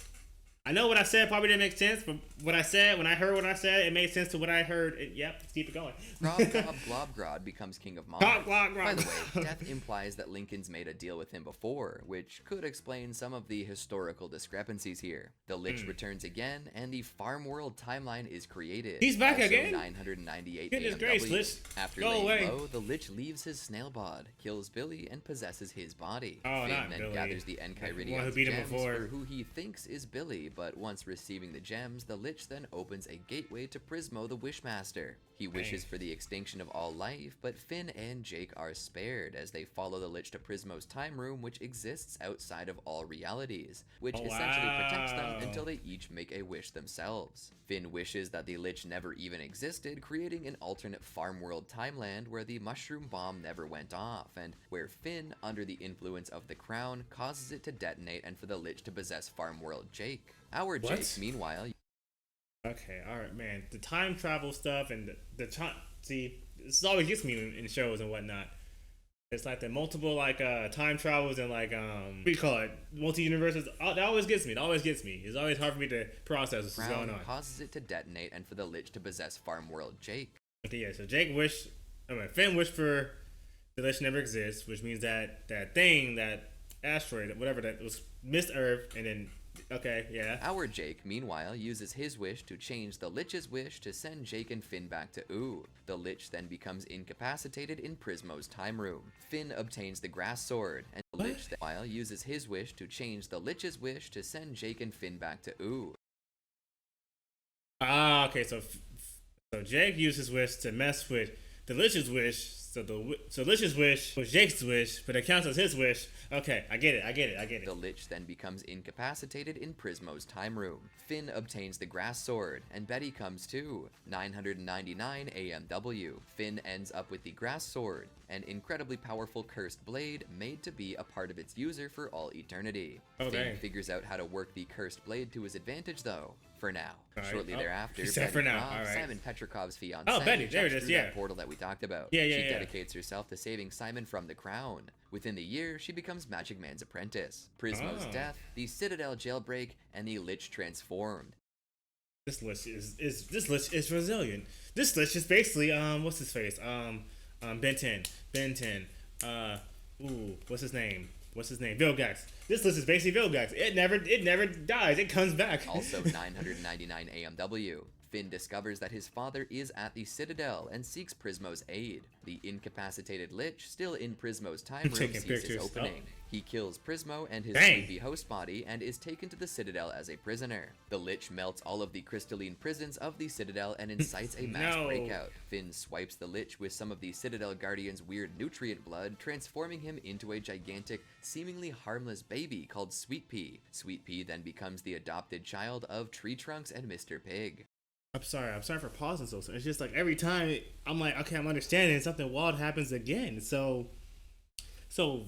I know what I said probably didn't make sense, but when I heard what I said, it made sense to what I heard. Yep, let's keep it going. Globgrod becomes king of Mars. Globgrod. By the way, Death implies that Lincoln's made a deal with him before, which could explain some of the historical discrepancies here. The Lich returns again, and the Farm World timeline is created. He's back Also again? 998 Goodness AMW. gracious, Lich. After Go laying away. low, the Lich leaves his snail bod, kills Billy, and possesses his body. Oh, Finn not then Billy. gathers the The one who Enchiridion beat him gems before. for who he thinks is Billy, but once receiving the gems, the Lich then opens a gateway to Prismo the Wishmaster. He wishes for the extinction of all life, but Finn and Jake are spared as they follow the Lich to Prismo's time room, which exists outside of all realities, which essentially protects them until they each make a wish themselves. Finn wishes that the Lich never even existed, creating an alternate farm world timeland where the mushroom bomb never went off, and where Finn, under the influence of the crown, causes it to detonate and for the Lich to possess farm world Jake. Our Jake, meanwhile... Okay, alright, man. The time travel stuff and the time... See, this always gets me in shows and whatnot. It's like the multiple, like, time travels and, like, what do you call it? Multi-universes. That always gets me. It always gets me. It's always hard for me to process what's going on. Causes it to detonate and for the Lich to possess farm world Jake. Okay, yeah, so Finn wished for the Lich never exists, which means that thing, that asteroid, whatever that was, missed Earth, and then... Okay, yeah. Our Jake, meanwhile, uses his wish to change the Lich's wish to send Jake and Finn back to Ooh. The Lich then becomes incapacitated in Prismo's time room. Finn obtains the grass sword, and the Lich, meanwhile, uses his wish to change the Lich's wish to send Jake and Finn back to Ooh. Ah, okay, so Jake used his wish to mess with the Lich's wish, so Lich's wish was Jake's wish, but it counts as his wish. Okay, I get it. The Lich then becomes incapacitated in Prismo's time room. Finn obtains the grass sword, and Betty comes too. 999 AMW. Finn ends up with the grass sword, an incredibly powerful cursed blade made to be a part of its user for all eternity. Finn figures out how to work the cursed blade to his advantage though. For now. Shortly thereafter, Simon Petrikov's fiancée, Betty, there it is, that portal that we talked about. She dedicates herself to saving Simon from the crown. Within the year, she becomes Magic Man's apprentice. Prismo's death, the Citadel jailbreak, and the Lich transformed. This Lich is resilient. This Lich is basically what's his face? Ben 10. What's his name? Vilgax. This Lich is basically Vilgax. It never dies. It comes back. Also 999 AMW. Finn discovers that his father is at the Citadel and seeks Prismo's aid. The incapacitated Lich, still in Prismo's time room, sees his opening. He kills Prismo and his sleepy host body and is taken to the Citadel as a prisoner. The Lich melts all of the crystalline prisons of the Citadel and incites a mass breakout. Finn swipes the Lich with some of the Citadel Guardian's weird nutrient blood, transforming him into a gigantic, seemingly harmless baby called Sweet Pea. Sweet Pea then becomes the adopted child of Tree Trunks and Mr. Pig. I'm sorry for pausing so soon. It's just like every time I'm like, okay, I'm understanding, something wild happens again. So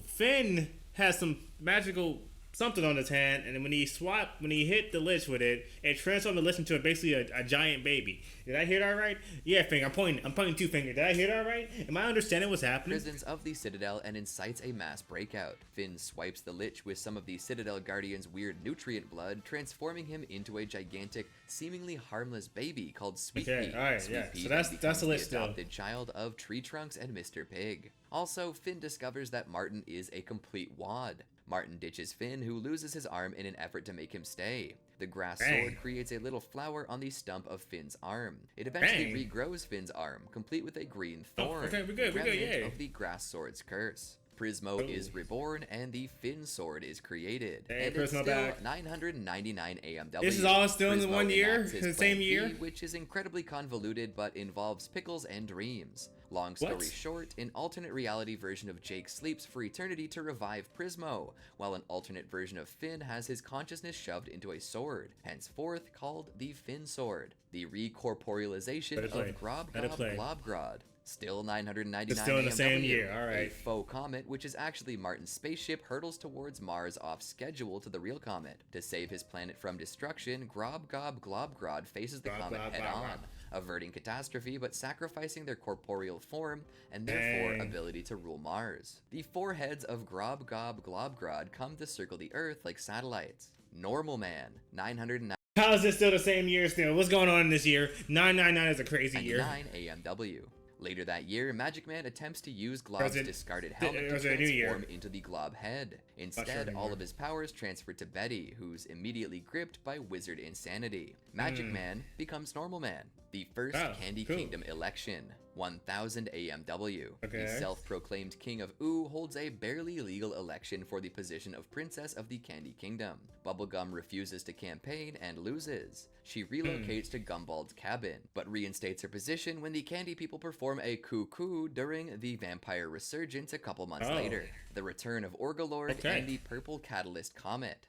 Finn has some magical something on his hand, and then when he hit the Lich with it, it transformed the Lich into basically a giant baby. Did I hear that right? Yeah, finger. I'm pointing two fingers. Did I hear that right? Am I understanding what's happening? Prisons of the Citadel and incites a mass breakout. Finn swipes the Lich with some of the Citadel Guardian's weird nutrient blood, transforming him into a gigantic, seemingly harmless baby called Sweet Pea. Alright, Sweet Pea so that's the Lich the adopted child of Tree Trunks and Mr. Pig. Also, Finn discovers that Martin is a complete wad. Martin ditches Finn, who loses his arm in an effort to make him stay. The grass sword creates a little flower on the stump of Finn's arm. It eventually regrows Finn's arm, complete with a green thorn, remnant of the grass sword's curse. Prismo is reborn, and the Finn sword is created. And it's still 999 AMW. This is all still Prismo in the one year? The same year? Which is incredibly convoluted, but involves pickles and dreams. Long story short, an alternate reality version of Jake sleeps for eternity to revive Prismo, while an alternate version of Finn has his consciousness shoved into a sword, henceforth called the Finn Sword, the recorporealization of Globgrod. Still 999 It's still in the AMW. same year, alright. A faux comet, which is actually Martin's spaceship, hurtles towards Mars off schedule to the real comet. To save his planet from destruction, Globgrod faces the comet head-on, averting catastrophe but sacrificing their corporeal form and therefore ability to rule Mars. The four heads of Globgrod come to circle the Earth like satellites. Normal Man, 999 How is this still the same year still? What's going on in this year? 999 is a crazy year. 99 AMW. Later that year, Magic Man attempts to use Glob's discarded helmet to transform into the Glob head. Instead, all of his powers transfer to Betty, who's immediately gripped by wizard insanity. Magic Man becomes Normal Man. The first Candy Kingdom election. 1000 AMW. Okay. The self-proclaimed king of Ooh holds a barely legal election for the position of Princess of the Candy Kingdom. Bubblegum refuses to campaign and loses. She relocates to Gumbald's cabin, but reinstates her position when the Candy People perform a coup during the vampire resurgence a couple months later. The return of Orgalord and the Purple Catalyst Comet.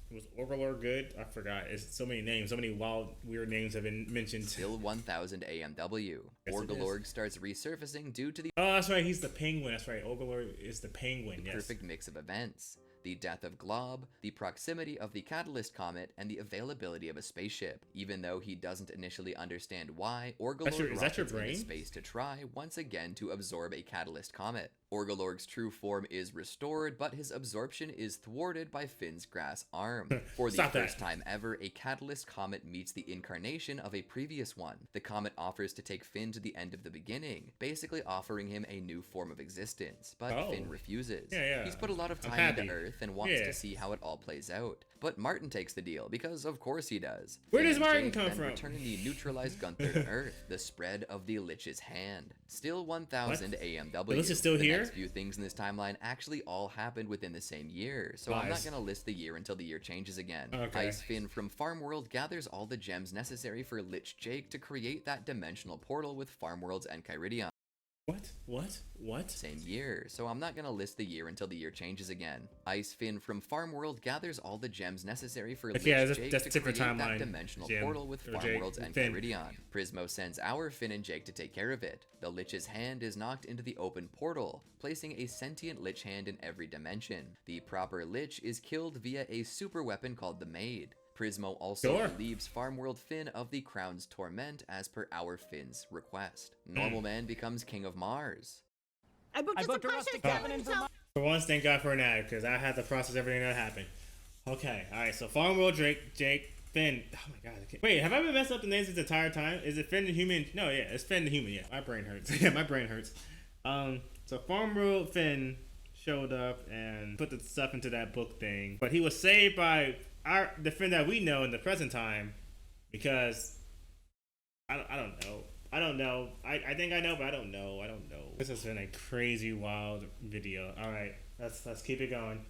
Was Orgalord good? I forgot. It's so many names. So many wild, weird names have been mentioned. Still 1000 AMW. Orgalord starts resurfacing due to the... Oh, that's right. He's the penguin. That's right. Orgalord is the penguin. Yes. Perfect mix of events. The death of Glob, the proximity of the Catalyst Comet, and the availability of a spaceship. Even though he doesn't initially understand why, Orgalord rockets into space to try, once again, to absorb a Catalyst Comet. Orgalord's true form is restored, but his absorption is thwarted by Finn's grass arm. For the first time ever, a Catalyst Comet meets the incarnation of a previous one. The comet offers to take Finn to the end of the beginning, basically offering him a new form of existence, but Finn refuses. He's put a lot of time into Earth and wants to see how it all plays out. But Martin takes the deal, because of course he does. Where does Martin come from? Return the neutralized Gunther to Earth, the spread of the Lich's hand. Still 1000 AMW. The Lich is still here? The next few things in this timeline actually all happened within the same year, so I'm not going to list the year until the year changes again. Ice Finn from Farm World gathers all the gems necessary for Lich Jake to create that dimensional portal with Farm Worlds and Kyridion. What? Same year, so I'm not gonna list the year until the year changes again. Ice Finn from Farm World gathers all the gems necessary for Lich Jake to create that dimensional portal with Farm Worlds and Kyridion. Prismo sends our Finn and Jake to take care of it. The Lich's hand is knocked into the open portal, placing a sentient Lich hand in every dimension. The proper Lich is killed via a super weapon called the Maid. Prismo also relieves Farm World Finn of the Crown's torment as per our Finn's request. Normal Man becomes King of Mars. I booked a rustic cabin in Vermont. For once, thank God for an ad, because I had to process everything that happened. Okay, alright, so Farm World, Jake, Finn. Oh my God. Wait, have I been messing up the names this entire time? Is it Finn the Human? No, yeah, it's Finn the Human, yeah. My brain hurts. Yeah, my brain hurts. So Farm World Finn showed up and put the stuff into that book thing, but he was saved by the Finn that we know in the present time, because I don't know. I think I know, but I don't know. This has been a crazy wild video. All right, let's keep it going.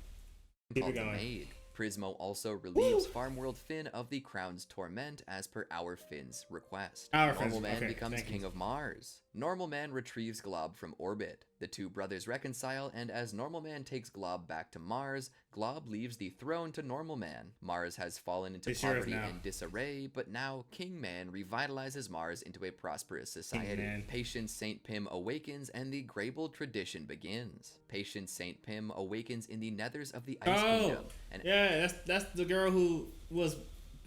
Keep it going. Prismo also relieves Farm World Finn of the Crown's torment as per our Finn's request. Normal Man becomes King of Mars. Normal Man retrieves Glob from orbit. The two brothers reconcile, and as Normal Man takes Glob back to Mars, Glob leaves the throne to Normal Man. Mars has fallen into poverty and disarray, but now King Man revitalizes Mars into a prosperous society. Patient Saint Pym awakens, and the Grable tradition begins. Patient Saint Pym awakens in the nethers of the Ice Kingdom. And that's the girl who was...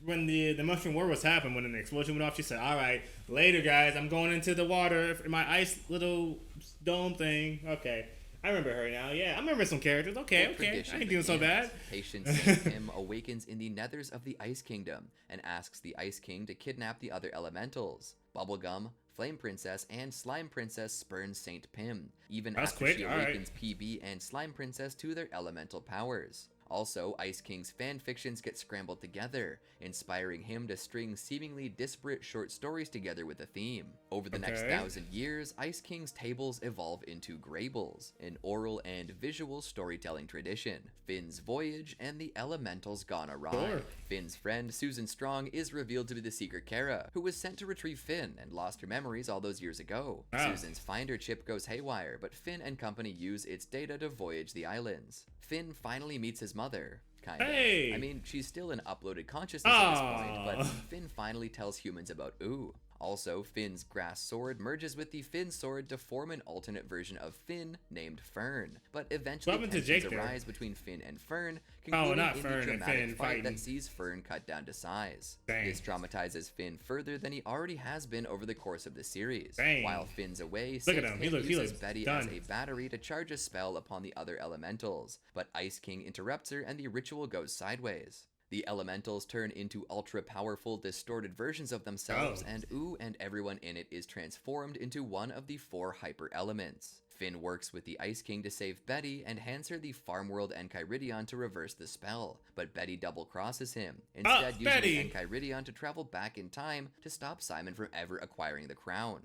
When the Mushroom War was happening, when an explosion went off, she said, "All right, later, guys. I'm going into the water in my ice little dome thing." Okay, I remember her now. Yeah, I remember some characters. Okay, I ain't doing so bad. Patient Saint Pym awakens in the nethers of the Ice Kingdom and asks the Ice King to kidnap the other elementals. Bubblegum, Flame Princess, and Slime Princess spurn Saint Pym, even after she awakens PB and Slime Princess to their elemental powers. Also, Ice King's fanfictions get scrambled together, inspiring him to string seemingly disparate short stories together with a theme. Over the next 1,000 years, Ice King's tables evolve into Grables, an oral and visual storytelling tradition. Finn's voyage and the elementals gone awry. Finn's friend, Susan Strong, is revealed to be the Secret Kara, who was sent to retrieve Finn and lost her memories all those years ago. Susan's finder chip goes haywire, but Finn and company use its data to voyage the islands. Finn finally meets his mother, kind of. I mean, she's still in uploaded consciousness at this point, but Finn finally tells humans about Ooh. Also, Finn's grass sword merges with the Finn sword to form an alternate version of Finn named Fern. But eventually tensions arise between Finn and Fern, concluding in the dramatic fight that sees Fern cut down to size. This traumatizes Finn further than he already has been over the course of the series. While Finn's away, Saint Pym uses Betty as a battery to charge a spell upon the other elementals, but Ice King interrupts her and the ritual goes sideways. The elementals turn into ultra-powerful, distorted versions of themselves, and Ooh and everyone in it is transformed into one of the 4 hyper-elements. Finn works with the Ice King to save Betty and hands her the Farm World and Kyridion to reverse the spell, but Betty double-crosses him, instead using Enchiridion to travel back in time to stop Simon from ever acquiring the crown.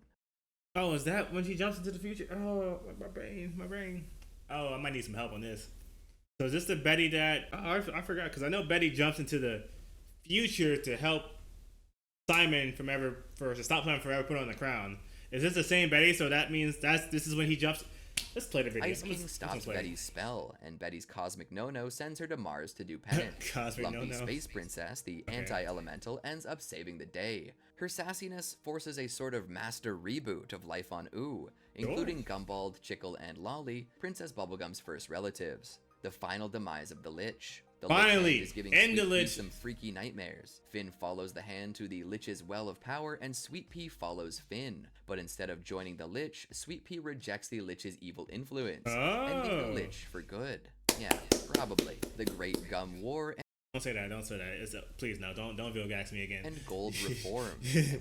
Oh, is that when she jumps into the future? Oh, my brain. Oh, I might need some help on this. So is this the Betty that... Oh, I forgot, because I know Betty jumps into the future to help Simon to stop Simon from ever putting on the crown. Is this the same Betty? So that means this is when he jumps... Let's play the video. Ice King stops Betty's spell, and Betty's cosmic no-no sends her to Mars to do penance. Lumpy Space Princess, the anti-elemental, ends up saving the day. Her sassiness forces a sort of master reboot of life on Ooh, including Gumball, Chickle, and Lolly, Princess Bubblegum's first relatives. The final demise of the Lich. The Lich is giving Sweet Pea some freaky nightmares. Finn follows the hand to the Lich's well of power, and Sweet Pea follows Finn. But instead of joining the Lich, Sweet Pea rejects the Lich's evil influence, ending the Lich for good. Yeah, probably. The Great Gum War. Don't say that. Please, no. Don't Vilgax me again. And Gold reform.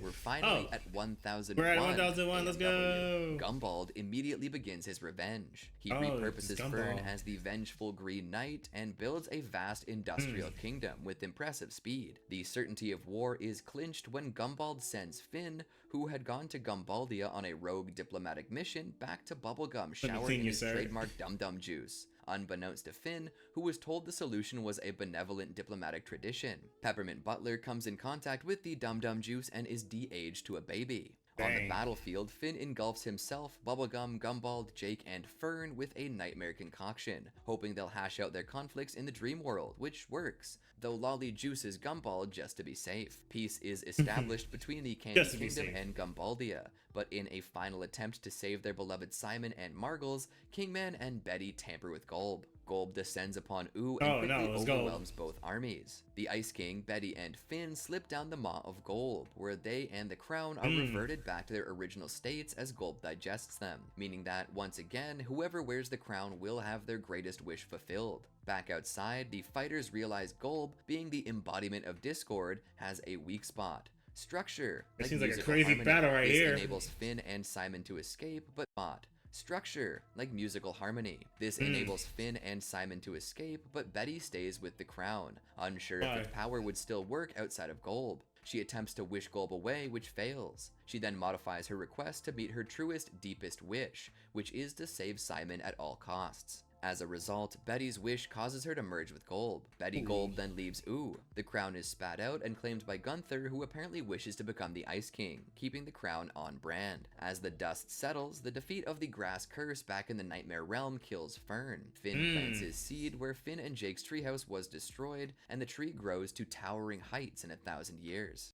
We're finally at 1001. We're at 1001. Let's go. Gumball immediately begins his revenge. He repurposes Fern as the vengeful Green Knight and builds a vast industrial kingdom with impressive speed. The certainty of war is clinched when Gumball sends Finn, who had gone to Gumbaldia on a rogue diplomatic mission, back to Bubblegum, showering in his trademark Dum Dum Juice. Unbeknownst to Finn, who was told the solution was a benevolent diplomatic tradition. Peppermint Butler comes in contact with the Dum Dum Juice and is de-aged to a baby. On the battlefield, Finn engulfs himself, Bubblegum, Gumball, Jake, and Fern with a nightmare concoction, hoping they'll hash out their conflicts in the dream world, which works, though Lolly juices Gumball just to be safe. Peace is established between the Candy Kingdom and Gumbaldia, but in a final attempt to save their beloved Simon and Margles, Kingman and Betty tamper with Golb. Golb descends upon Ooh and quickly overwhelms both armies. The Ice King, Betty, and Finn slip down the maw of Golb, where they and the crown are reverted back to their original states as Golb digests them, meaning that, once again, whoever wears the crown will have their greatest wish fulfilled. Back outside, the fighters realize Golb, being the embodiment of discord, has a weak spot. Structure. It seems like a crazy battle right here. This enables Finn and Simon to escape, but not. Structure, like musical harmony. This enables Finn and Simon to escape, but Betty stays with the crown, unsure if its power would still work outside of Golb. She attempts to wish Golb away, which fails. She then modifies her request to meet her truest, deepest wish, which is to save Simon at all costs. As a result, Betty's wish causes her to merge with Golb. Betty Golb then leaves Ooh. The crown is spat out and claimed by Gunther, who apparently wishes to become the Ice King, keeping the crown on brand. As the dust settles, the defeat of the Grass Curse back in the Nightmare Realm kills Fern. Finn plants his seed where Finn and Jake's treehouse was destroyed, and the tree grows to towering heights in 1,000 years.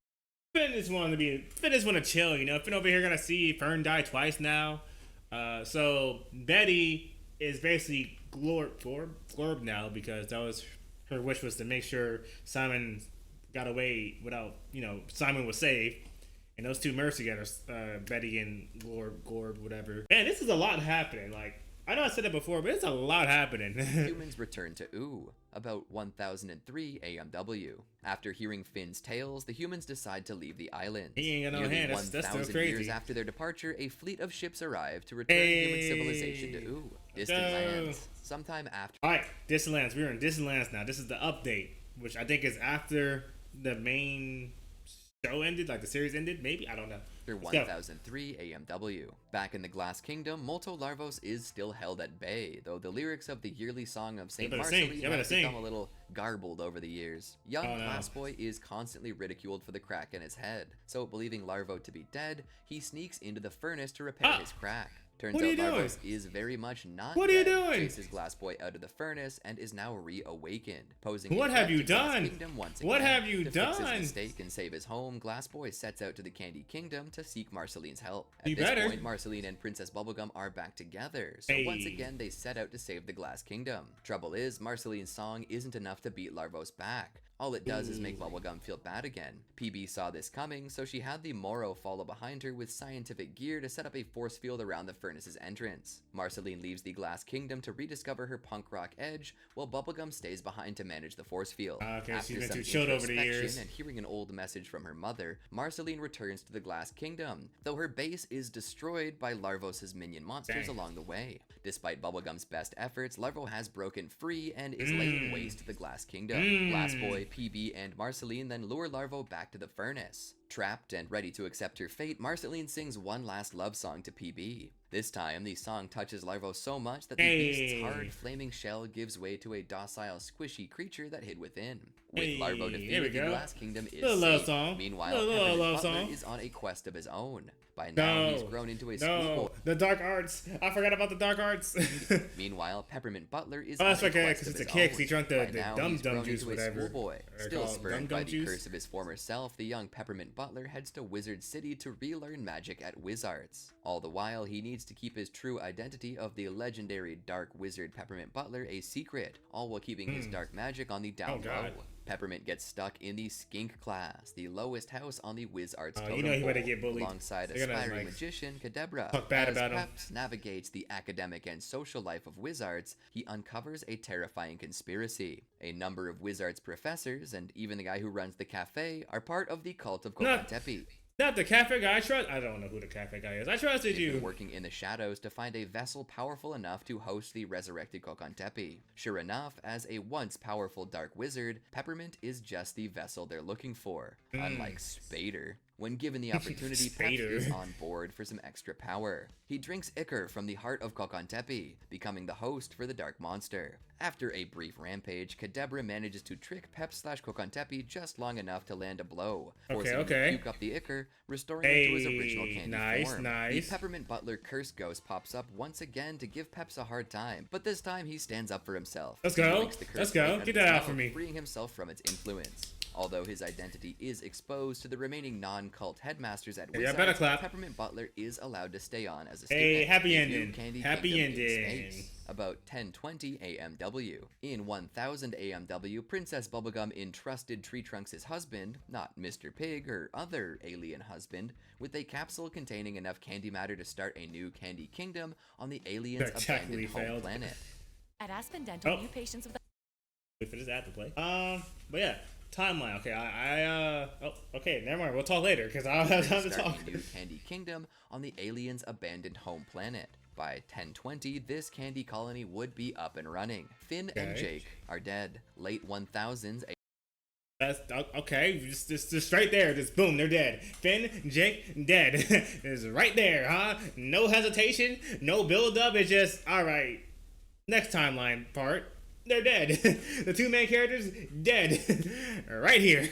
Finn just want to chill, you know. Finn over here gonna see Fern die twice now. So Betty is basically glorb now, because that was her wish, was to make sure Simon got away without, Simon was safe. And those two merged together, Betty and Glorb, whatever. Man, this is a lot happening. Like, I know I said it before, but it's a lot happening. Humans return to Ooh, about 1003 AMW. After hearing Finn's tales, the humans decide to leave the island. He ain't got no hand. That's still crazy. Years after their departure, a fleet of ships arrive to return human civilization to Ooh. Distant lands. Sometime after. Alright, Distant Lands. We're in Distant Lands now. This is the update, which I think is after the main show ended, like the series ended, maybe? I don't know. 1003 AMW. Back in the Glass Kingdom, Molto Larvos is still held at bay, though the lyrics of the yearly song of St. Marceline have become a little garbled over the years. Young Glassboy is constantly ridiculed for the crack in his head, so believing Larvo to be dead, he sneaks into the furnace to repair his crack. Turns out Larvos is very much not dead, chases Glassboy out of the furnace, and is now reawakened, posing What have you done? What have you done? To fix his mistake and save his home, Glassboy sets out to the Candy Kingdom to seek Marceline's help. At this point, Marceline and Princess Bubblegum are back together, so once again they set out to save the Glass Kingdom. Trouble is, Marceline's song isn't enough to beat Larvos back. All it does is make Bubblegum feel bad again. PB saw this coming, so she had the Moro follow behind her with scientific gear to set up a force field around the furnace's entrance. Marceline leaves the Glass Kingdom to rediscover her punk rock edge, while Bubblegum stays behind to manage the force field. After she's been too chilled over the years. And hearing an old message from her mother, Marceline returns to the Glass Kingdom, though her base is destroyed by Larvos' minion monsters along the way. Despite Bubblegum's best efforts, Larvo has broken free and is laying waste to the Glass Kingdom. Glassboy, PB, and Marceline then lure Larvo back to the furnace. Trapped and ready to accept her fate, Marceline sings one last love song to PB. This time, the song touches Larvo so much that the beast's hard, flaming shell gives way to a docile, squishy creature that hid within. With Larvo defeated, the Glass Kingdom is safe. Meanwhile, Peppermint Butler is on a quest of his own. By now, he's grown into a schoolboy. The dark arts. I forgot about the dark arts. Meanwhile, Peppermint Butler is that's okay, because it's a kid, because he drank the dum-dum juice, whatever. Still spurned by the curse of his former self, the young Peppermint Butler heads to Wizard City to relearn magic at WizArts. All the while, he needs to keep his true identity of the legendary Dark Wizard Peppermint Butler a secret, all while keeping his dark magic on the down low. Peppermint gets stuck in the Skink class, the lowest house on the WizArts totem you know he better get bullied. Alongside aspiring magician Kadabra. Talk bad As about him. Peps navigates the academic and social life of WizArts, he uncovers a terrifying conspiracy. A number of WizArts professors, and even the guy who runs the cafe, are part of the cult of Kokantepi. Not the cafe guy. I don't know who the cafe guy is. I trusted you. Working in the shadows to find a vessel powerful enough to host the resurrected Kokantepi. Sure enough, as a once powerful dark wizard, Peppermint is just the vessel they're looking for. Unlike Spader. When given the opportunity, Peps is on board for some extra power. He drinks ichor from the heart of Kokantepi, becoming the host for the dark monster. After a brief rampage, Kadabra manages to trick Peps/Kokantepi just long enough to land a blow, forcing him to puke up the ichor, restoring him to his original candy form. The Peppermint Butler curse ghost pops up once again to give Peps a hard time, but this time he stands up for himself. Let's go. Get that out for me. Freeing himself from its influence. Although his identity is exposed to the remaining non-cult headmasters at WizArts, Peppermint Butler is allowed to stay on as a student. Happy ending. Happy ending. About 10:20 AMW. In 1000 AMW, Princess Bubblegum entrusted Tree Trunks' husband, not Mr. Pig or other alien husband, with a capsule containing enough candy matter to start a new candy kingdom on the aliens' abandoned home planet. At Aspen Dental, new patients with Wait for this ad to play. But yeah. Timeline. Okay, okay, never mind. We'll talk later because I don't have time to talk. A new candy kingdom on the aliens' abandoned home planet. By 1020, this candy colony would be up and running. Finn and Jake are dead. Late 1000s. That's okay. Just straight there. Just boom, they're dead. Finn, Jake, dead. It's right there, huh? No hesitation, no build up. It's just all right. Next timeline part. They're dead. The two main characters, dead. Right here.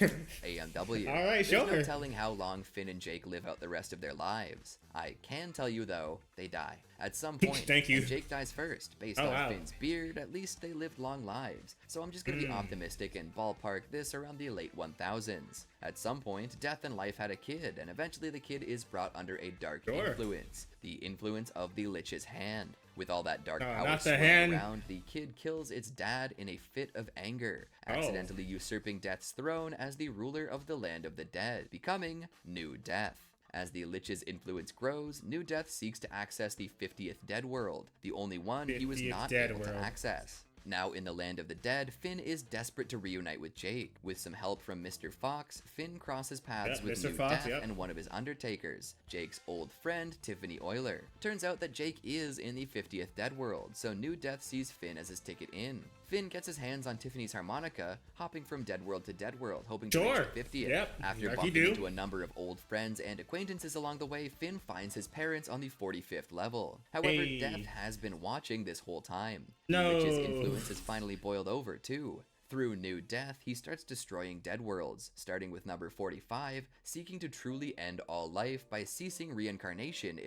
AMW. All right, sure. There's no telling how long Finn and Jake live out the rest of their lives. I can tell you, though, they die. At some point, Thank you. And Jake dies first. Based on Finn's beard, at least they lived long lives. So I'm just going to be optimistic and ballpark this around the late 1000s. At some point, Death and Life had a kid, and eventually the kid is brought under a dark influence. The influence of the Lich's hand. With all that dark power swirling around, the kid kills its dad in a fit of anger, accidentally usurping Death's throne as the ruler of the land of the dead, becoming New Death. As the Lich's influence grows, New Death seeks to access the 50th Dead World, the only one he was not able to access. Now in the land of the dead, Finn is desperate to reunite with Jake. With some help from Mr. Fox, Finn crosses paths with New Death and one of his undertakers, Jake's old friend, Tiffany Euler. Turns out that Jake is in the 50th Dead World, so New Death sees Finn as his ticket in. Finn gets his hands on Tiffany's harmonica, hopping from Dead World to Dead World, hoping to reach the 50th. After bumping into a number of old friends and acquaintances along the way, Finn finds his parents on the 45th level. However, Death has been watching this whole time. Lich's influence has finally boiled over, too. Through New Death, he starts destroying dead worlds, starting with number 45, seeking to truly end all life by ceasing reincarnation.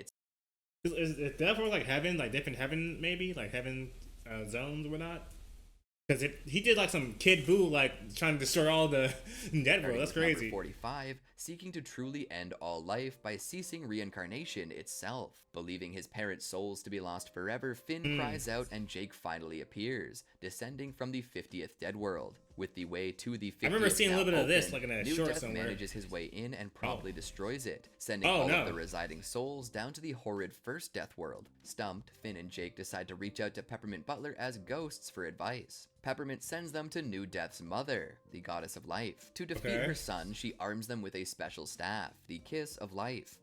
Is Death World like heaven, like different heaven, maybe? Like heaven zones or not? Because he did like some Kid Buu, like trying to destroy all the dead world. That's crazy. Number 45, seeking to truly end all life by ceasing reincarnation itself. Believing his parents' souls to be lost forever, Finn cries out and Jake finally appears, descending from the 50th Dead World. With the way to the 50th I remember seeing a little bit of this, open, like in a New short Death somewhere. Manages his way in and promptly destroys it, sending all of the residing souls down to the horrid first Death World. Stumped, Finn and Jake decide to reach out to Peppermint Butler as ghosts for advice. Peppermint sends them to New Death's mother, the goddess of life. To defeat her son, she arms them with a special staff, the Kiss of Life.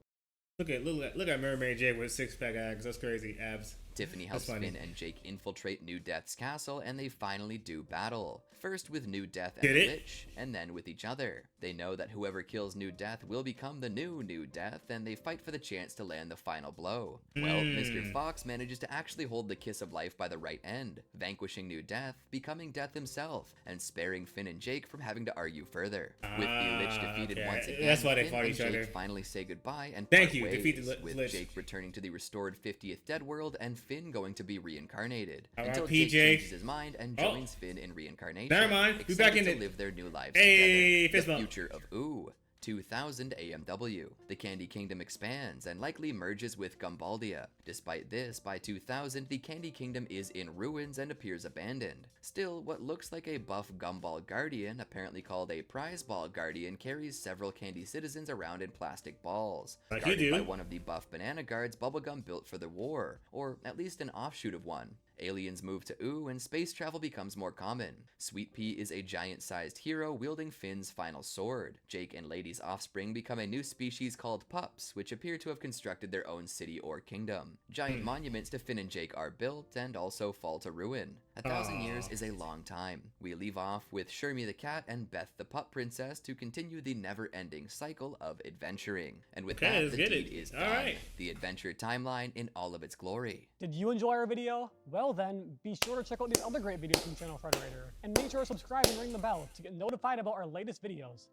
Look at Mermaid Jake with six-pack abs. That's crazy. Abs. Tiffany helps Finn and Jake infiltrate New Death's castle, and they finally do battle. first with New Death and the Lich, and then with each other. They know that whoever kills New Death will become the new Death, and they fight for the chance to land the final blow. Well, Mr. Fox manages to actually hold the kiss of life by the right end, vanquishing New Death, becoming Death himself, and sparing Finn and Jake from having to argue further. With the Lich defeated once again, that's why they Finn fought and each Jake other. finally say goodbye and part ways, with Lich. Jake returning to the restored 50th Dead World and Finn going to be reincarnated. All until right, Jake PJ changes his mind and joins Finn in reincarnation. Never mind. Be back in to live their new lives together. The future of Ooh. 2000 AMW. The Candy Kingdom expands and likely merges with Gumbaldia. Despite this, by 2000, the Candy Kingdom is in ruins and appears abandoned. Still, what looks like a buff Gumball Guardian, apparently called a Prize Ball Guardian, carries several candy citizens around in plastic balls. Guarded by one of the buff Banana Guards Bubblegum built for the war, or at least an offshoot of one. Aliens move to Ooh, and space travel becomes more common. Sweet Pea is a giant-sized hero wielding Finn's final sword. Jake and Lady's offspring become a new species called Pups, which appear to have constructed their own city or kingdom. Giant monuments to Finn and Jake are built and also fall to ruin. 1,000 years is a long time. We leave off with Shermie the cat and Beth the pup princess to continue the never-ending cycle of adventuring. And with that, the deed is done. The adventure timeline in all of its glory. Did you enjoy our video? Well then, be sure to check out these other great videos from Channel Frederator, and make sure to subscribe and ring the bell to get notified about our latest videos.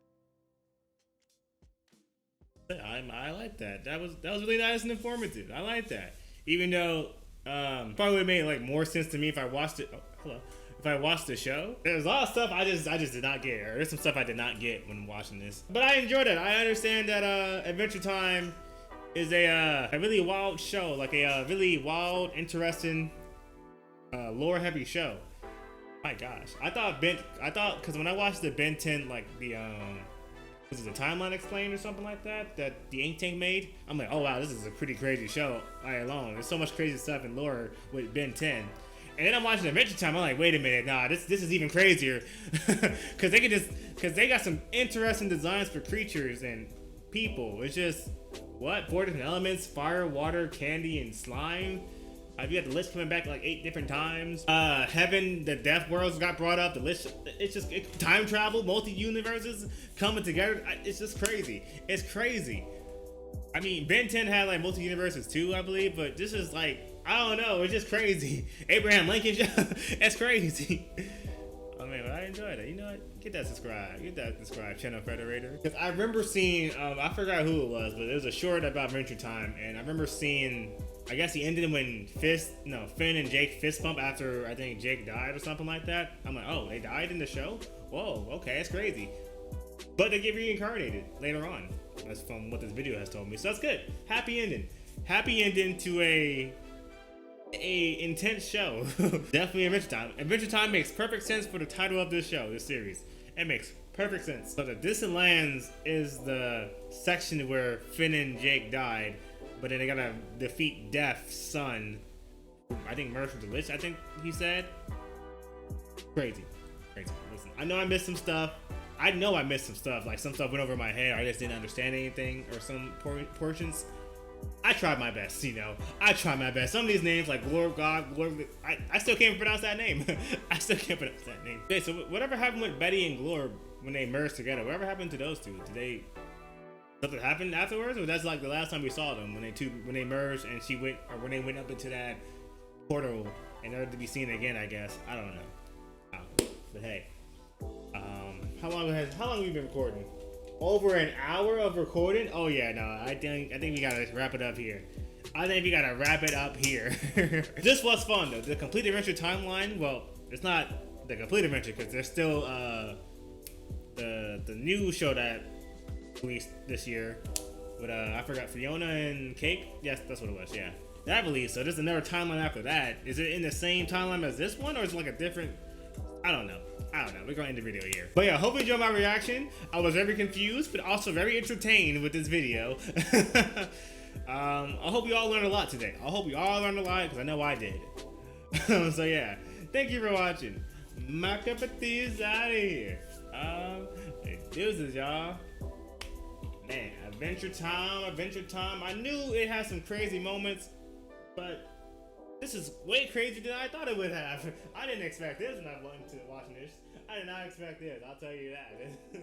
I like that. That was really nice and informative. I like that. Even though probably would have made like more sense to me if I watched it. Oh, hello. If I watched the show, there's a lot of stuff I just did not get. Or there's some stuff I did not get when watching this. But I enjoyed it. I understand that Adventure Time is a really wild show, like a really wild, interesting, lore-heavy show. My gosh, I thought because when I watched the Ben 10, like the was it the timeline explained or something like that the Ink Tank made, I'm like, oh wow, this is a pretty crazy show alone. There's so much crazy stuff in lore with Ben 10. And then I'm watching Adventure Time. I'm like, wait a minute, nah, this is even crazier, because they got some interesting designs for creatures and people. It's just what 4 different elements: fire, water, candy, and slime. You got the Lich coming back like 8 different times. Heaven, the Death Worlds got brought up. The Lich, it's just time travel, multi-universes coming together. It's just crazy. It's crazy. I mean, Ben 10 had like multi-universes too, I believe, but this is like, I don't know, it's just crazy. Abraham Lincoln, it's crazy. Oh man, but I enjoyed it. You know what? Get that subscribe, Channel Frederator. Because I remember seeing, I forgot who it was, but it was a short about Adventure Time, and I remember seeing, I guess he ended when Finn and Jake fist bump after I think Jake died or something like that. I'm like, oh, they died in the show? Whoa, okay, that's crazy. But they get reincarnated later on. That's from what this video has told me. So that's good. Happy ending. Happy ending to a intense show. Definitely Adventure Time. Adventure Time makes perfect sense for the title of this show, this series. It makes perfect sense. So the Distant Lands is the section where Finn and Jake died, but then they gotta defeat Death's son, who I think merged with the Lich, I think he said. Crazy. Listen, I know I missed some stuff. Like some stuff went over my head. I just didn't understand anything, or some portions. I tried my best, Some of these names like Glor God, Glor, I still can't pronounce that name. Okay, so whatever happened with Betty and Glor when they merged together, whatever happened to those two? Did something happen afterwards, or that's like the last time we saw them when they merged and when they went up into that portal in order to be seen again? I guess I don't know. But hey, how long have we been recording? Over an hour of recording? Oh yeah, no, I think we gotta wrap it up here. This was fun though. The Complete Adventure timeline. Well, it's not the Complete Adventure because there's still the new show that released this year with I forgot, Fiona and Cake. Yes, that's what it was. Yeah, that released. So there's another timeline after that. Is it in the same timeline as this one, or is it like a different? I don't know. We're gonna end the video here. But yeah, hope you enjoyed my reaction. I was very confused, but also very entertained with this video. I hope you all learned a lot today. Because I know I did. So yeah, thank you for watching. My cup of tea is out of here. Deuces, y'all. Man, Adventure Time. I knew it had some crazy moments, but this is way crazier than I thought it would have. I didn't expect this when I went into watching this. I did not expect this. I'll tell you that.